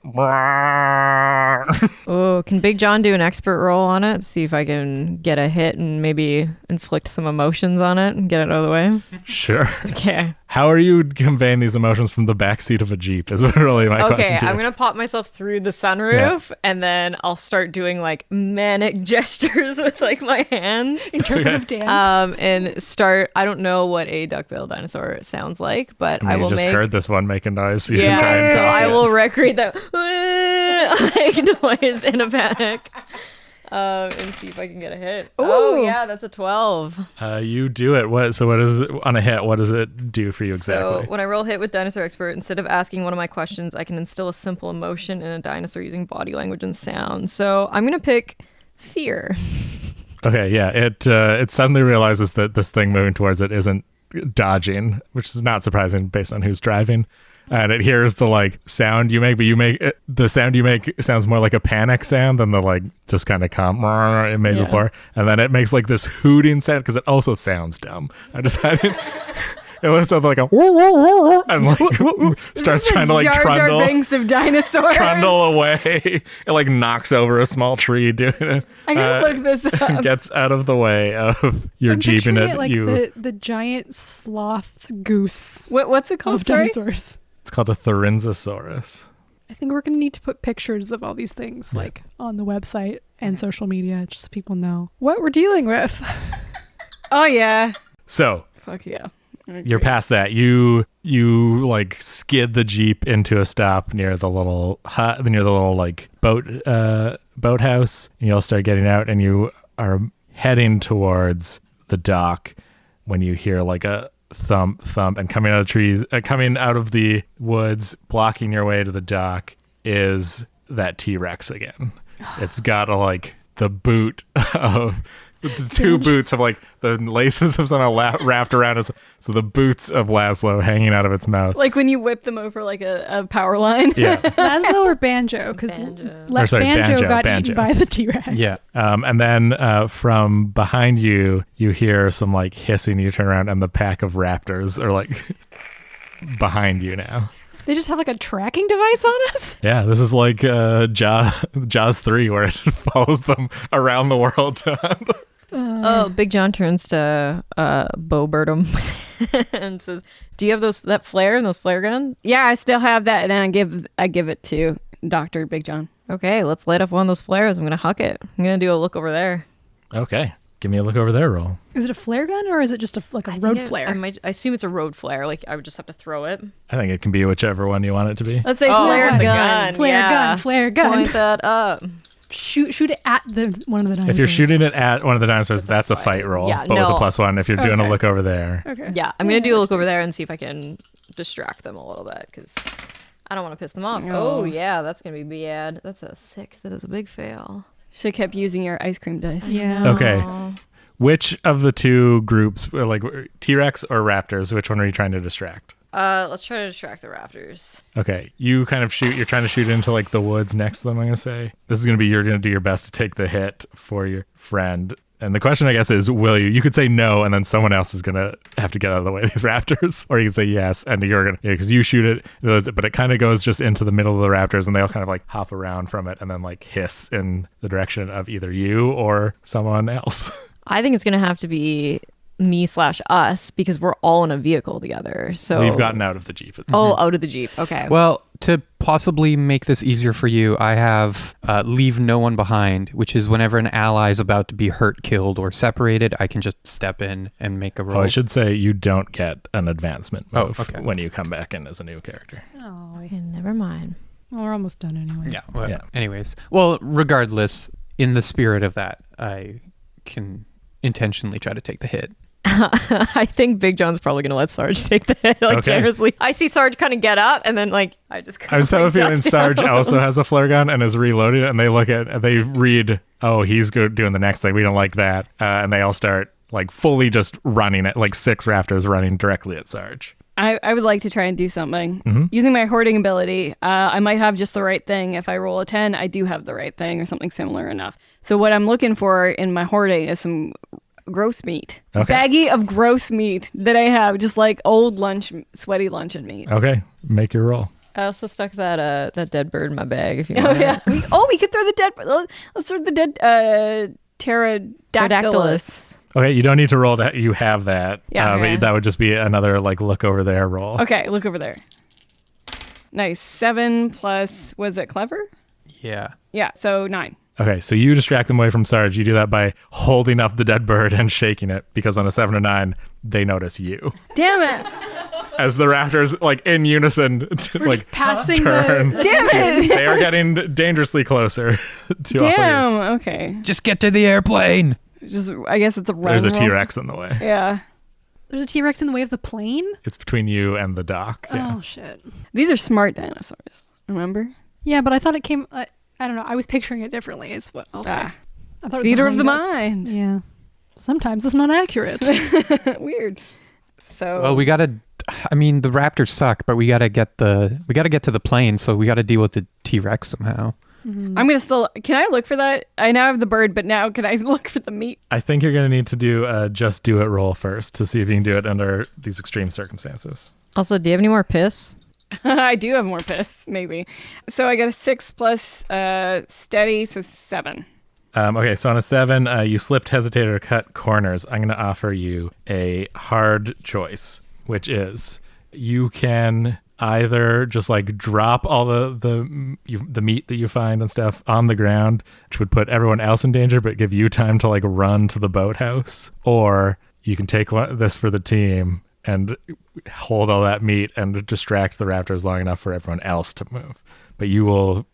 Speaker 5: Oh, can Big John do an expert roll on it? See if I can get a hit and maybe inflict some emotions on it and get it out of the way.
Speaker 2: Sure.
Speaker 5: Okay.
Speaker 2: How are you conveying these emotions from the backseat of a Jeep is really my
Speaker 5: Okay,
Speaker 2: question to you.
Speaker 5: I'm gonna pop myself through the sunroof and then I'll start doing like manic gestures with like my hands.
Speaker 4: Interpretive dance.
Speaker 5: And start. I don't know what a duck-billed dinosaur sounds like, but
Speaker 2: I mean,
Speaker 5: I
Speaker 2: you
Speaker 5: will
Speaker 2: just
Speaker 5: make.
Speaker 2: heard this one make a noise. So you should try and
Speaker 5: Yeah, so
Speaker 2: copy
Speaker 5: I
Speaker 2: it.
Speaker 5: will recreate that like noise in a panic. And see if I can get a hit. Oh
Speaker 6: Ooh.
Speaker 5: yeah, that's a 12.
Speaker 2: You do it. What is it on a hit? What does it do for you exactly?
Speaker 5: So when I roll hit with Dinosaur Expert, instead of asking one of my questions, I can instill a simple emotion in a dinosaur using body language and sound. So I'm gonna pick fear.
Speaker 2: Okay, yeah. It suddenly realizes that this thing moving towards it isn't dodging, which is not surprising based on who's driving. And it hears the like sound you make, but the sound you make sounds more like a panic sound than the like just kind of calm it made before. And then it makes like this hooting sound because it also sounds dumb. I decided it was like a and like starts trying to like
Speaker 6: Jar Jar
Speaker 2: trundle.
Speaker 6: Binks of dinosaurs.
Speaker 2: Trundle away. It like knocks over a small tree doing it.
Speaker 6: I gotta look this up.
Speaker 2: Gets out of the way of your
Speaker 4: I'm
Speaker 2: Jeep and
Speaker 4: picturing it like
Speaker 2: you.
Speaker 4: the giant sloth goose
Speaker 6: What's it called?
Speaker 4: of
Speaker 6: Sorry?
Speaker 4: dinosaurs.
Speaker 2: It's called a Tharinzosaurus.
Speaker 4: I think we're going to need to put pictures of all these things like on the website and social media, just so people know what we're dealing with.
Speaker 6: Oh yeah.
Speaker 2: So
Speaker 6: Fuck yeah.
Speaker 2: you're past that. You like skid the Jeep into a stop near the little hut, near the little like boathouse, and you'll start getting out, and you are heading towards the dock when you hear like a thump, and coming out of the woods, blocking your way to the dock is that T-Rex again. It's got the boot of the two boots of like the laces of somehow wrapped around us, so the boots of Laszlo hanging out of its mouth.
Speaker 6: Like when you whip them over like a power line.
Speaker 2: Yeah.
Speaker 4: Laszlo or Banjo? Because
Speaker 5: Banjo.
Speaker 4: Banjo got
Speaker 2: Banjo.
Speaker 4: eaten by the T-Rex.
Speaker 2: Yeah. And then from behind you hear some like hissing. You turn around and the pack of raptors are like behind you now.
Speaker 4: They just have like a tracking device on us?
Speaker 2: Yeah, this is like Jaws 3 where it follows them around the world.
Speaker 5: Big John turns to Bo Burnham and says, "Do you have that flare and those flare guns?"
Speaker 6: Yeah, I still have that, and I give it to Dr. Big John.
Speaker 5: Okay, let's light up one of those flares. I'm gonna huck it. I'm gonna do a look over there.
Speaker 2: Okay, give me a look over there roll.
Speaker 4: Is it a flare gun or is it just a road flare?
Speaker 5: I assume it's a road flare. Like I would just have to throw it.
Speaker 2: I think it can be whichever one you want it to be.
Speaker 6: Let's say
Speaker 5: Oh,
Speaker 6: flare
Speaker 5: the
Speaker 6: gun.
Speaker 5: gun.
Speaker 4: Flare gun.
Speaker 5: Point that up.
Speaker 4: Shoot it at one of the dinosaurs.
Speaker 2: If you're shooting it at one of the dinosaurs, that's a fight roll.
Speaker 5: Yeah,
Speaker 2: but with
Speaker 5: no.
Speaker 2: a +1 if you're doing a
Speaker 4: Okay.
Speaker 2: look over there.
Speaker 4: Okay.
Speaker 5: Yeah, I'm gonna do a look over there and see if I can distract them a little bit because I don't want to piss them off.
Speaker 6: Oh.
Speaker 5: Oh yeah, that's gonna be bad. That's a 6. That is a big fail.
Speaker 6: Should have kept using your ice cream dice.
Speaker 4: Yeah.
Speaker 2: Okay. Which of the two groups, like T-Rex or Raptors, which one are you trying to distract?
Speaker 5: Let's try to distract the raptors.
Speaker 2: Okay, you kind of you're trying to shoot into like the woods next to them, I'm going to say. This is going to be, you're going to do your best to take the hit for your friend. And the question, I guess, is, will you? You could say no, and then someone else is going to have to get out of the way of these raptors. Or you can say yes, and you're going to, because you shoot it, but it kind of goes just into the middle of the raptors, and they'll kind of like hop around from it and then like hiss in the direction of either you or someone else.
Speaker 5: I think it's gonna have to be me/us because we're all in a vehicle together. So
Speaker 2: We've gotten out of the Jeep.
Speaker 5: Oh, out of the Jeep. Okay.
Speaker 3: Well, to possibly make this easier for you, I have leave no one behind, which is whenever an ally is about to be hurt, killed, or separated, I can just step in and make a roll.
Speaker 2: Oh, I should say you don't get an advancement move
Speaker 3: okay.
Speaker 2: when you come back in as a new character.
Speaker 4: Oh,
Speaker 5: Okay, never mind.
Speaker 4: well, we're almost done anyway.
Speaker 3: Yeah. Well,
Speaker 2: Yeah.
Speaker 3: Anyways, well, regardless, in the spirit of that, I can intentionally try to take the hit.
Speaker 5: I think Big John's probably gonna let Sarge take the hit
Speaker 2: Okay.
Speaker 5: generously. I see Sarge kind of get up and then like I just.
Speaker 2: I just have a
Speaker 5: like,
Speaker 2: feeling
Speaker 5: duck
Speaker 2: Sarge
Speaker 5: down.
Speaker 2: also has a flare gun and is reloading it, and they read, oh, he's doing the next thing. We don't like that. And they all start like fully just running at like 6 raptors running directly at Sarge.
Speaker 6: I would like to try and do something. Using my hoarding ability, I might have just the right thing. If I roll a 10, I do have the right thing or something similar enough. So what I'm looking for in my hoarding is some gross meat.
Speaker 2: Okay.
Speaker 6: Baggie of gross meat that I have, just like old sweaty luncheon meat.
Speaker 2: Okay, make your roll.
Speaker 5: I also stuck that dead bird in my bag. If you
Speaker 6: Oh
Speaker 5: want.
Speaker 6: yeah. We could throw the dead. Let's throw the dead pterodactylus.
Speaker 2: Okay, you don't need to roll that. You have that.
Speaker 6: Yeah.
Speaker 5: Okay.
Speaker 2: But that would just be another like look over there roll.
Speaker 6: Okay, look over there. Nice. 7 plus, was it clever?
Speaker 3: Yeah.
Speaker 6: Yeah, so 9.
Speaker 2: Okay, so you distract them away from Sarge. You do that by holding up the dead bird and shaking it, because on a 7 or 9, they notice you.
Speaker 6: Damn it.
Speaker 2: As the raptors, like in unison, like
Speaker 4: Passing
Speaker 2: turn.
Speaker 4: the
Speaker 6: Damn it.
Speaker 2: They are getting dangerously closer to all of you.
Speaker 6: Damn. Okay.
Speaker 3: Just get to the airplane.
Speaker 6: Just, I guess it's a run.
Speaker 2: There's a
Speaker 6: roll.
Speaker 2: T-Rex in the way.
Speaker 6: Yeah.
Speaker 4: There's a T-Rex in the way of the plane?
Speaker 2: It's between you and the dock. Yeah.
Speaker 4: Oh, shit.
Speaker 6: These are smart dinosaurs. Remember?
Speaker 4: Yeah, but I thought it came... I don't know. I was picturing it differently is what I'll say.
Speaker 6: Ah.
Speaker 4: I thought it was
Speaker 6: Theater of the
Speaker 4: behind us.
Speaker 6: mind.
Speaker 4: Yeah. Sometimes it's not accurate.
Speaker 6: Weird. So.
Speaker 3: Well, we gotta. I mean, the raptors suck, but we gotta get to the plane, so we gotta deal with the T-Rex somehow.
Speaker 6: I'm gonna still. Can I look for that? I now have the bird, but now can I look for the meat?
Speaker 2: I think you're going to need to do just do it roll first to see if you can do it under these extreme circumstances.
Speaker 5: Also, do you have any more piss?
Speaker 6: I do have more piss, maybe. So I got a 6 plus steady, so 7.
Speaker 2: Okay, so on a 7, you slipped, hesitated, or cut corners. I'm going to offer you a hard choice, which is you can either just like drop all the meat that you find and stuff on the ground, which would put everyone else in danger, but give you time to like run to the boathouse, or you can take this for the team and hold all that meat and distract the raptors long enough for everyone else to move. But you'll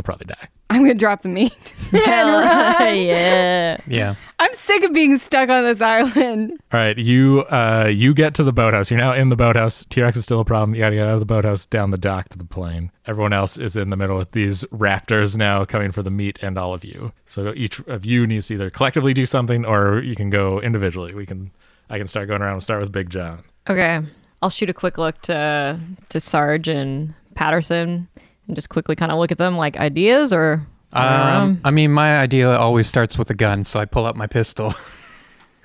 Speaker 2: probably die.
Speaker 6: I'm going to drop the meat.
Speaker 5: Yeah.
Speaker 3: Yeah.
Speaker 6: I'm sick of being stuck on this island.
Speaker 2: All right, you get to the boathouse. You're now in the boathouse. T-Rex is still a problem. You got to get out of the boathouse, down the dock to the plane. Everyone else is in the middle with these raptors now coming for the meat and all of you. So each of you needs to either collectively do something, or you can go individually. I can start going around. We'll start with Big John.
Speaker 5: Okay. I'll shoot a quick look to Sarge and Patterson and just quickly kind of look at them like ideas or...
Speaker 3: I mean, my idea always starts with a gun, so I pull out my pistol.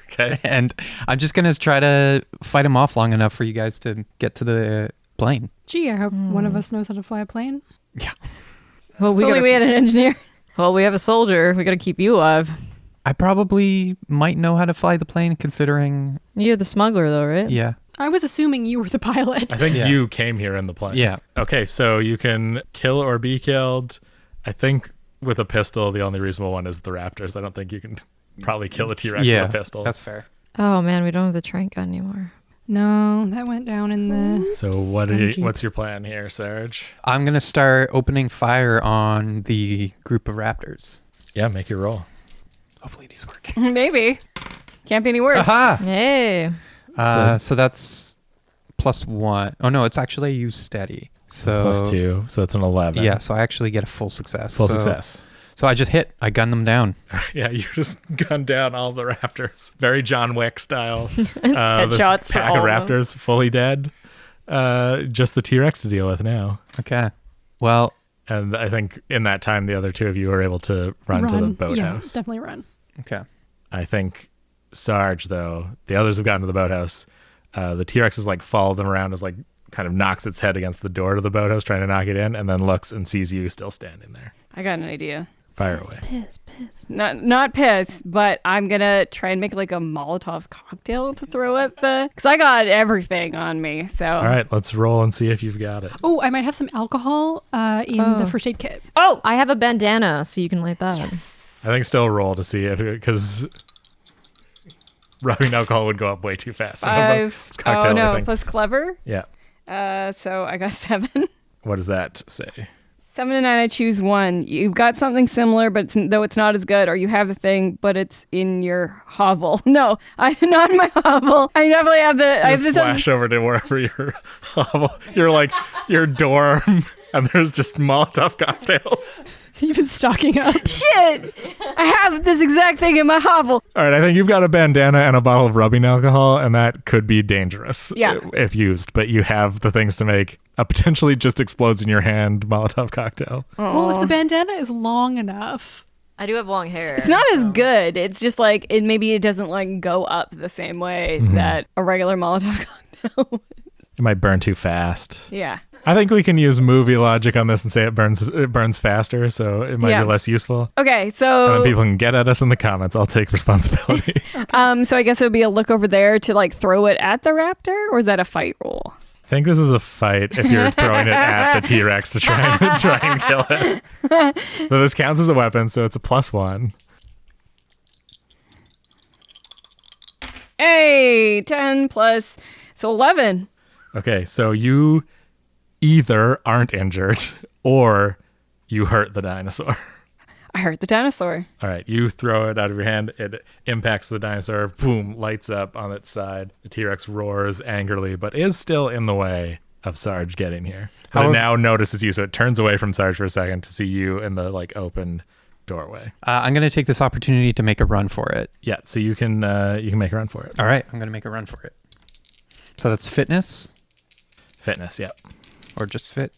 Speaker 2: Okay.
Speaker 3: And I'm just going to try to fight him off long enough for you guys to get to the plane.
Speaker 4: Gee, I hope one of us knows how to fly a plane.
Speaker 3: Yeah.
Speaker 5: Well,
Speaker 6: We had an engineer.
Speaker 5: Well, we have a soldier. We got to keep you alive.
Speaker 3: I probably might know how to fly the plane, considering...
Speaker 5: You're the smuggler, though, right?
Speaker 3: Yeah.
Speaker 4: I was assuming you were the pilot.
Speaker 2: I think
Speaker 3: Yeah.
Speaker 2: you came here in the plane.
Speaker 3: Yeah.
Speaker 2: Okay, so you can kill or be killed. I think with a pistol, the only reasonable one is the raptors. I don't think you can probably kill a T-Rex
Speaker 3: Yeah,
Speaker 2: with a pistol.
Speaker 3: that's fair.
Speaker 5: Oh, man, we don't have the trank gun anymore.
Speaker 4: No, that went down in the...
Speaker 2: So what's your plan here, Sarge?
Speaker 3: I'm going to start opening fire on the group of raptors.
Speaker 2: Yeah, make your roll.
Speaker 3: Hopefully these work.
Speaker 6: Maybe. Can't be any worse.
Speaker 3: Aha!
Speaker 5: Hey.
Speaker 3: So that's +1. Oh, no, it's actually I use steady. So
Speaker 2: +2, so that's an 11.
Speaker 3: Yeah, so I actually get a full success.
Speaker 2: Full
Speaker 3: So-
Speaker 2: success.
Speaker 3: So I just hit. I gunned them down.
Speaker 2: Yeah, you just gunned down all the raptors. Very John Wick style.
Speaker 5: Headshots
Speaker 2: This
Speaker 5: for
Speaker 2: pack
Speaker 5: all
Speaker 2: of
Speaker 5: of them.
Speaker 2: raptors fully dead. Just the T-Rex to deal with now.
Speaker 3: Okay. Well,
Speaker 2: And I think in that time, the other two of you were able to run to the
Speaker 4: Yeah,
Speaker 2: boathouse.
Speaker 4: definitely run.
Speaker 3: okay.
Speaker 2: I think Sarge, though, the others have gotten to the boathouse. The T-Rex is like followed them around, as like kind of knocks its head against the door to the boathouse, trying to knock it in, and then looks and sees you still standing there.
Speaker 6: I got an idea.
Speaker 2: Fire away.
Speaker 6: Not piss, but I'm gonna try and make like a Molotov cocktail to throw at because I got everything on me. So
Speaker 2: All right, let's roll and see if you've got it.
Speaker 4: Oh, I might have some alcohol in the first aid kit.
Speaker 6: Oh,
Speaker 5: I have a bandana, so you can light that.
Speaker 2: I think still roll to see if, because rubbing alcohol would go up way too fast. I don't know about
Speaker 6: 5.
Speaker 2: cocktail
Speaker 6: Oh no,
Speaker 2: anything.
Speaker 6: plus clever.
Speaker 2: Yeah.
Speaker 6: So I got 7.
Speaker 2: What does that say?
Speaker 6: 7 and 9. I choose 1. You've got something similar, but though it's not as good, or you have the thing, but it's in your hovel. No, I not in my hovel. I definitely have the. I have
Speaker 2: Just
Speaker 6: the
Speaker 2: flash over to wherever your hovel, you're like your dorm, and there's just Molotov cocktails.
Speaker 4: You've been stocking up.
Speaker 6: shit. I have this exact thing in my hovel.
Speaker 2: All right, I think you've got a bandana and a bottle of rubbing alcohol, and that could be dangerous if used, but you have the things to make a potentially just explodes in your hand Molotov cocktail.
Speaker 4: Well, if the bandana is long enough.
Speaker 5: I do have long hair.
Speaker 6: It's not as
Speaker 5: so-
Speaker 6: good. It's just like maybe it doesn't like go up the same way that a regular Molotov cocktail.
Speaker 2: It might burn too fast.
Speaker 6: Yeah.
Speaker 2: I think we can use movie logic on this and say it burns faster, so it might
Speaker 6: Yeah.
Speaker 2: be less useful.
Speaker 6: Okay,
Speaker 2: And
Speaker 6: so
Speaker 2: then people can get at us in the comments. I'll take responsibility.
Speaker 6: so I guess it would be a look over there to like throw it at the raptor, or is that a fight roll?
Speaker 2: I think this is a fight if you're throwing it at the T-Rex to try and kill it. So this counts as a weapon, so it's a +1.
Speaker 6: Hey, 10 plus, so 11.
Speaker 2: Okay, so you either aren't injured or you hurt the dinosaur.
Speaker 6: I hurt the dinosaur.
Speaker 2: All right, you throw it out of your hand. It impacts the dinosaur. Boom, lights up on its side. The T-Rex roars angrily, but is still in the way of Sarge getting here. But it
Speaker 3: However-
Speaker 2: now notices you, so it turns away from Sarge for a second to see you in the like open doorway.
Speaker 3: I'm going to take this opportunity to make a run for it.
Speaker 2: Yeah, so you can make a run for it.
Speaker 3: All right, I'm going to make a run for it. So that's fitness
Speaker 2: Fitness, yeah.
Speaker 3: or just fit.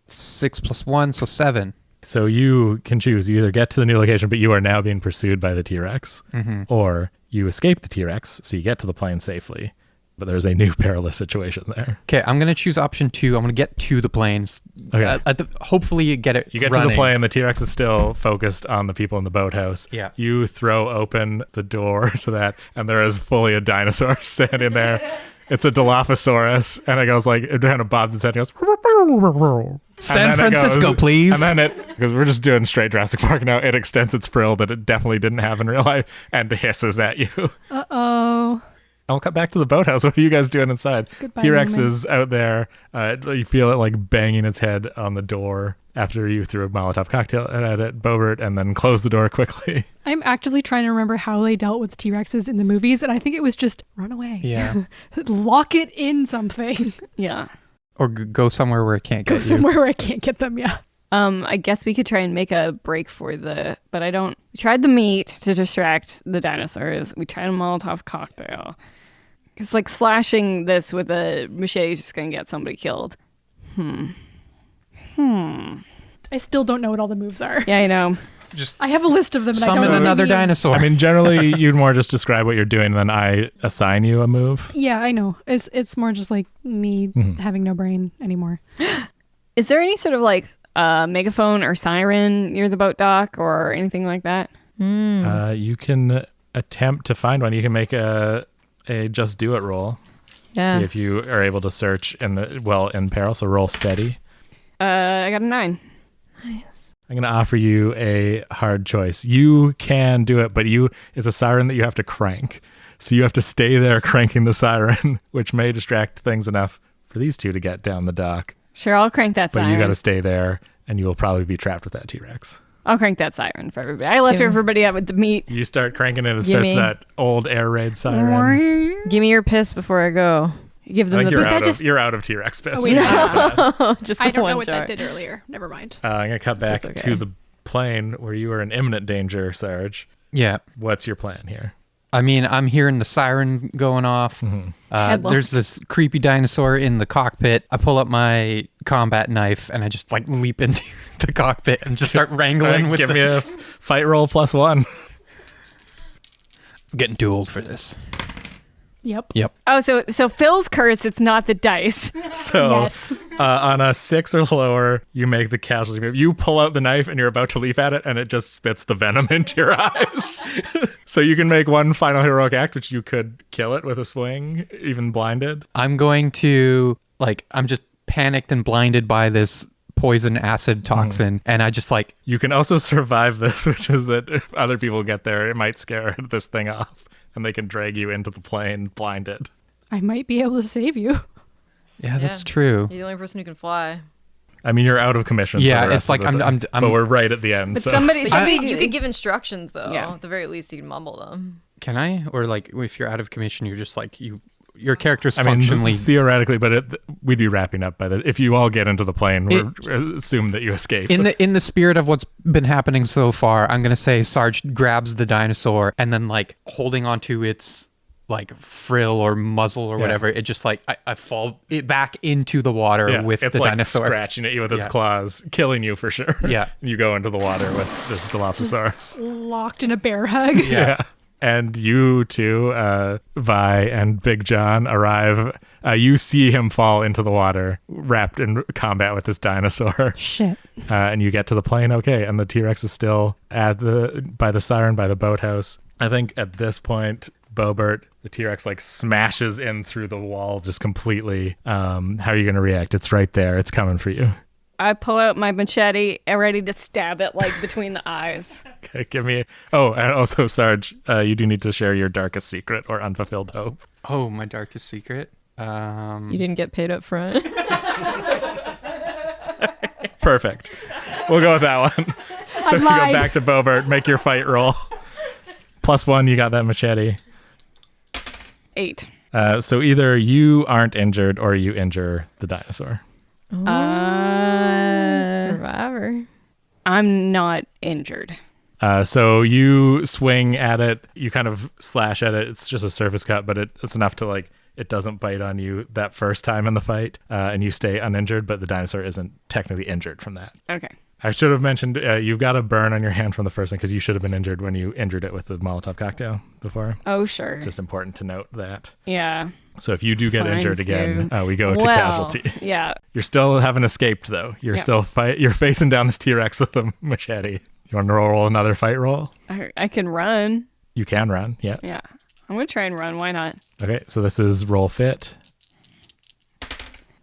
Speaker 3: 6 plus 1, so 7.
Speaker 2: So you can choose. You either get to the new location, but you are now being pursued by the T-Rex, or you escape the T-Rex, so you get to the plane safely. But there's a new perilous situation there.
Speaker 3: Okay, I'm going to choose option 2. I'm going to get to the planes.
Speaker 2: Okay.
Speaker 3: Hopefully you get it
Speaker 2: You get
Speaker 3: running.
Speaker 2: to the plane. The T-Rex is still focused on the people in the boathouse.
Speaker 3: Yeah.
Speaker 2: You throw open the door to that, and there is fully a dinosaur standing there. It's a Dilophosaurus, and it goes like, it kind of bobs its head and goes,
Speaker 3: San
Speaker 2: and then it
Speaker 3: Francisco,
Speaker 2: goes-
Speaker 3: please.
Speaker 2: And then because we're just doing straight Jurassic Park now, it extends its frill that it definitely didn't have in real life and hisses at you.
Speaker 4: Uh-oh.
Speaker 2: I'll cut back to the boathouse. What are you guys doing inside?
Speaker 4: Goodbye,
Speaker 2: T-Rex
Speaker 4: Roman.
Speaker 2: is out there. You feel it like banging its head on the door after you threw a Molotov cocktail at it, Bobert, and then closed the door quickly.
Speaker 4: I'm actively trying to remember how they dealt with T-Rexes in the movies, and I think it was just run away.
Speaker 3: Yeah.
Speaker 4: Lock it in something.
Speaker 6: Yeah.
Speaker 3: Or go somewhere where it can't
Speaker 4: Go
Speaker 3: get you.
Speaker 4: somewhere where I can't get them, yeah.
Speaker 6: I guess we could try and make a break for but I don't. We tried the meat to distract the dinosaurs. We tried a Molotov cocktail. It's like slashing this with a machete is just going to get somebody killed.
Speaker 4: I still don't know what all the moves are.
Speaker 6: Yeah, I know.
Speaker 3: Just
Speaker 4: I have a list of them, and I don't
Speaker 3: summon
Speaker 4: know
Speaker 3: another
Speaker 4: any of them.
Speaker 3: dinosaur.
Speaker 2: I mean, generally, you'd more just describe what you're doing, and then I assign you a move.
Speaker 4: Yeah, I know. It's more just like me having no brain anymore.
Speaker 6: Is there any sort of like megaphone or siren near the boat dock or anything like that?
Speaker 2: You can attempt to find one. You can make a just do it roll.
Speaker 5: Yeah.
Speaker 2: See if you are able to search in peril. So roll steady.
Speaker 6: I got a 9.
Speaker 2: I'm going to offer you a hard choice. You can do it, but it's a siren that you have to crank. So you have to stay there cranking the siren, which may distract things enough for these two to get down the dock.
Speaker 6: Sure, I'll crank that
Speaker 2: But
Speaker 6: siren.
Speaker 2: you got to stay there, and you will probably be trapped with that T-Rex.
Speaker 6: I'll crank that siren for everybody. I left everybody out with the meat.
Speaker 2: You start cranking it, it starts
Speaker 5: Gimme.
Speaker 2: that old air raid siren.
Speaker 5: Give me your piss before I go.
Speaker 6: Give
Speaker 2: I
Speaker 6: them
Speaker 2: think
Speaker 6: the
Speaker 2: you're out of T-Rex piss.
Speaker 4: wait,
Speaker 5: Just
Speaker 4: I
Speaker 5: the
Speaker 4: don't
Speaker 5: one
Speaker 4: know what
Speaker 5: jar.
Speaker 4: that did earlier. Never mind.
Speaker 2: I'm going to cut back
Speaker 5: That's okay.
Speaker 2: to the plane where you are in imminent danger, Sarge.
Speaker 3: yeah.
Speaker 2: What's your plan here?
Speaker 3: I mean, I'm hearing the siren going off.
Speaker 6: Headlock.
Speaker 3: There's this creepy dinosaur in the cockpit. I pull up my combat knife and I just like leap into the cockpit and just start wrangling with
Speaker 2: Give me a fight roll +1.
Speaker 3: I'm getting too old for this.
Speaker 4: Yep.
Speaker 3: Yep.
Speaker 6: Oh, so Phil's curse, it's not the dice.
Speaker 2: So
Speaker 4: Yes.
Speaker 2: on a 6 or lower, you make the casualty move. You pull out the knife and you're about to leap at it, and it just spits the venom into your eyes. So you can make one final heroic act, which you could kill it with a swing, even blinded.
Speaker 3: I'm going to I'm just panicked and blinded by this poison acid toxin, and I just
Speaker 2: You can also survive this, which is that if other people get there, it might scare this thing off, and they can drag you into the plane blinded.
Speaker 4: I might be able to save you.
Speaker 3: yeah, that's
Speaker 5: Yeah.
Speaker 3: true.
Speaker 5: You're the only person who can fly.
Speaker 2: I mean, you're out of commission. for
Speaker 3: Yeah,
Speaker 2: the
Speaker 3: it's
Speaker 2: rest of
Speaker 3: like
Speaker 2: the
Speaker 3: I'm-
Speaker 2: thing.
Speaker 3: I'm-
Speaker 2: But we're right at the end.
Speaker 6: But
Speaker 2: So.
Speaker 6: somebody,
Speaker 5: But you could give instructions, though.
Speaker 6: Yeah.
Speaker 5: At the very least, you can mumble them.
Speaker 3: Can I? Or if you're out of commission, you're just your character's
Speaker 2: I mean,
Speaker 3: functionally.
Speaker 2: theoretically, but we'd be wrapping up by the. If you all get into the plane, we're assume that you escape.
Speaker 3: In the spirit of what's been happening so far, I'm gonna say Sarge grabs the dinosaur and then holding onto its frill or muzzle or
Speaker 2: Yeah.
Speaker 3: whatever, it just I fall it back into the water with
Speaker 2: it's
Speaker 3: the
Speaker 2: like
Speaker 3: dinosaur.
Speaker 2: scratching at you with its
Speaker 3: Yeah.
Speaker 2: claws, killing you for sure.
Speaker 3: Yeah.
Speaker 2: You go into the water with this Dilophosaurus.
Speaker 4: Locked in a bear hug.
Speaker 2: Yeah. And you two, Vi and Big John, arrive. You see him fall into the water, wrapped in combat with this dinosaur.
Speaker 4: Shit.
Speaker 2: And you get to the plane, okay. And the T-Rex is still by the siren, by the boathouse. I think at this point, Bobert, the T-Rex smashes in through the wall just completely. How are you going to react? It's right there. It's coming for you.
Speaker 6: I pull out my machete and ready to stab it between the eyes.
Speaker 2: Okay, give me. Oh, and also, Sarge, you do need to share your darkest secret or unfulfilled hope.
Speaker 3: Oh, my darkest secret.
Speaker 5: You didn't get paid up front.
Speaker 2: Perfect. We'll go with that one. So
Speaker 4: I
Speaker 2: we go
Speaker 4: lied.
Speaker 2: back to Bobert. Make your fight roll. +1, you got that machete.
Speaker 6: 8.
Speaker 2: So either you aren't injured or you injure the dinosaur.
Speaker 5: Survivor.
Speaker 6: I'm not injured.
Speaker 2: So you swing at it. You kind of slash at it. It's just a surface cut, but it's enough to it doesn't bite on you that first time in the fight, and you stay uninjured, but the dinosaur isn't technically injured from that.
Speaker 6: Okay.
Speaker 2: I should have mentioned you've got a burn on your hand from the first one because you should have been injured when you injured it with the Molotov cocktail before.
Speaker 6: Oh, sure.
Speaker 2: Just important to note that.
Speaker 6: Yeah.
Speaker 2: So if you do get
Speaker 6: Fine,
Speaker 2: injured again,
Speaker 6: Sue.
Speaker 2: we go to
Speaker 6: Well,
Speaker 2: casualty.
Speaker 6: Yeah.
Speaker 2: You still haven't escaped though. You're
Speaker 6: Yeah.
Speaker 2: still you're facing down this T-Rex with a machete. You want to roll another fight roll?
Speaker 6: I can run.
Speaker 2: You can run. Yeah.
Speaker 6: Yeah. I'm gonna try and run. Why not?
Speaker 2: Okay, so this is roll fit.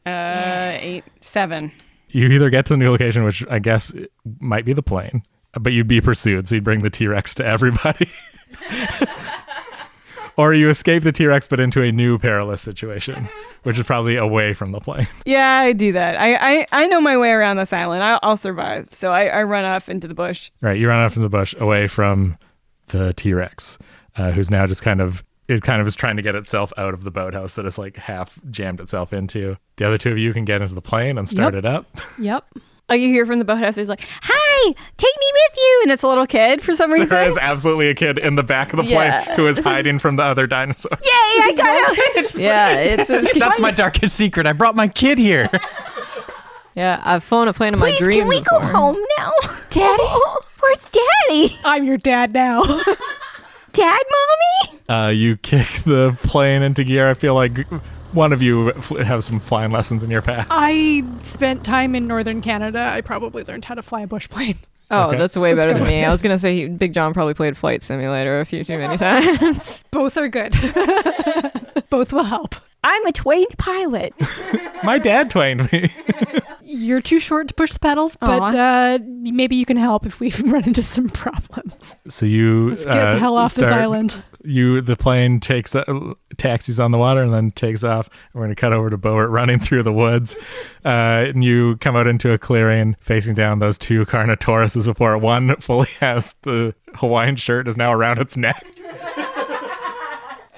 Speaker 6: 8, 7.
Speaker 2: You either get to the new location, which I guess might be the plane, but you'd be pursued, so you'd bring the T-Rex to everybody. Or you escape the T-Rex, but into a new perilous situation, which is probably away from the plane.
Speaker 6: Yeah, I do that. I know my way around this island. I'll survive. So I run off into the bush.
Speaker 2: Right, you run off from the bush, away from the T-Rex, who's now just it kind of is trying to get itself out of the boathouse that it's like half jammed itself into. The other two of you can get into the plane and start it up.
Speaker 4: Yep.
Speaker 6: Oh, you hear from the boathouse, there's like, "Hi, take me with you." And it's a little kid for some reason.
Speaker 2: There is absolutely a kid in the back of the plane who is hiding from the other dinosaurs.
Speaker 6: Yay, I got him.
Speaker 5: Yeah,
Speaker 3: That's my darkest secret. I brought my kid here.
Speaker 5: yeah. I've flown a plane in my
Speaker 6: Please,
Speaker 5: dream.
Speaker 6: can we go
Speaker 5: before.
Speaker 6: home now? Daddy? Where's Daddy?
Speaker 4: I'm your dad now.
Speaker 6: Dad, Mommy?
Speaker 2: You kick the plane into gear. I feel like one of you have some flying lessons in your past.
Speaker 4: I spent time in northern Canada. I probably learned how to fly a bush plane.
Speaker 5: Oh,
Speaker 2: Okay.
Speaker 5: that's way better
Speaker 4: go.
Speaker 5: than me. I was gonna say Big John probably played Flight Simulator a few too many times.
Speaker 4: Both are good. Both will help.
Speaker 6: I'm a trained pilot.
Speaker 2: My dad twanged me.
Speaker 4: You're too short to push the pedals, but maybe you can help if we run into some problems.
Speaker 2: So you
Speaker 4: Let's get the hell off this island.
Speaker 2: The plane taxis on the water and then takes off. We're going to cut over to Bobert running through the woods. And you come out into a clearing facing down those two Carnotauruses before one fully has the Hawaiian shirt is now around its neck.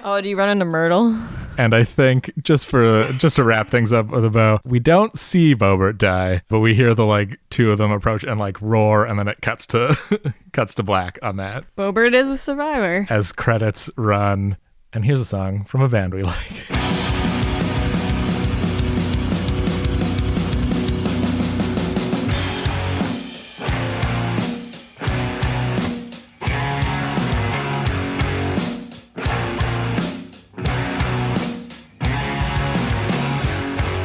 Speaker 5: Oh, do you run into Myrtle?
Speaker 2: And I think just to wrap things up with a bow, we don't see Bobert die, but we hear the two of them approach and roar, and then it cuts to cuts to black on that
Speaker 6: Bobert is a survivor.
Speaker 2: as credits run. And here's a song from a band we like.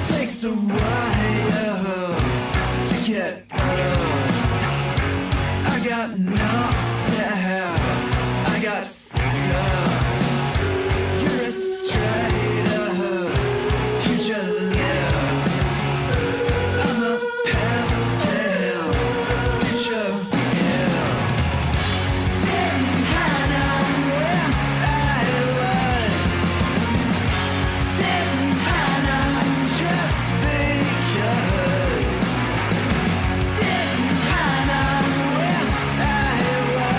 Speaker 1: Takes a while to get on. I got knocked out. I got stuck. You're a straight up pugilist. I'm a past tense futurist. Sitting high on where I was. Sitting high on just because. Sitting high on where I was.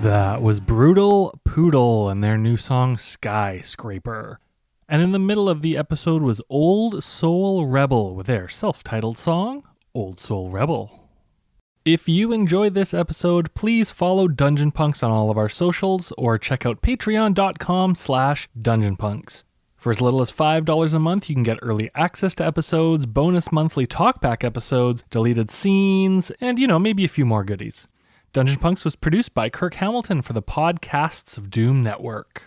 Speaker 2: That was Brutal Poodle and their new song Skyscraper. And in the middle of the episode was Old Soul Rebel with their self-titled song, Old Soul Rebel. If you enjoyed this episode, please follow Dungeon Punks on all of our socials or check out patreon.com/dungeonpunks. For as little as $5 a month, you can get early access to episodes, bonus monthly talkback episodes, deleted scenes, and, maybe a few more goodies. Dungeon Punks was produced by Kirk Hamilton for the Podcasts of Doom Network.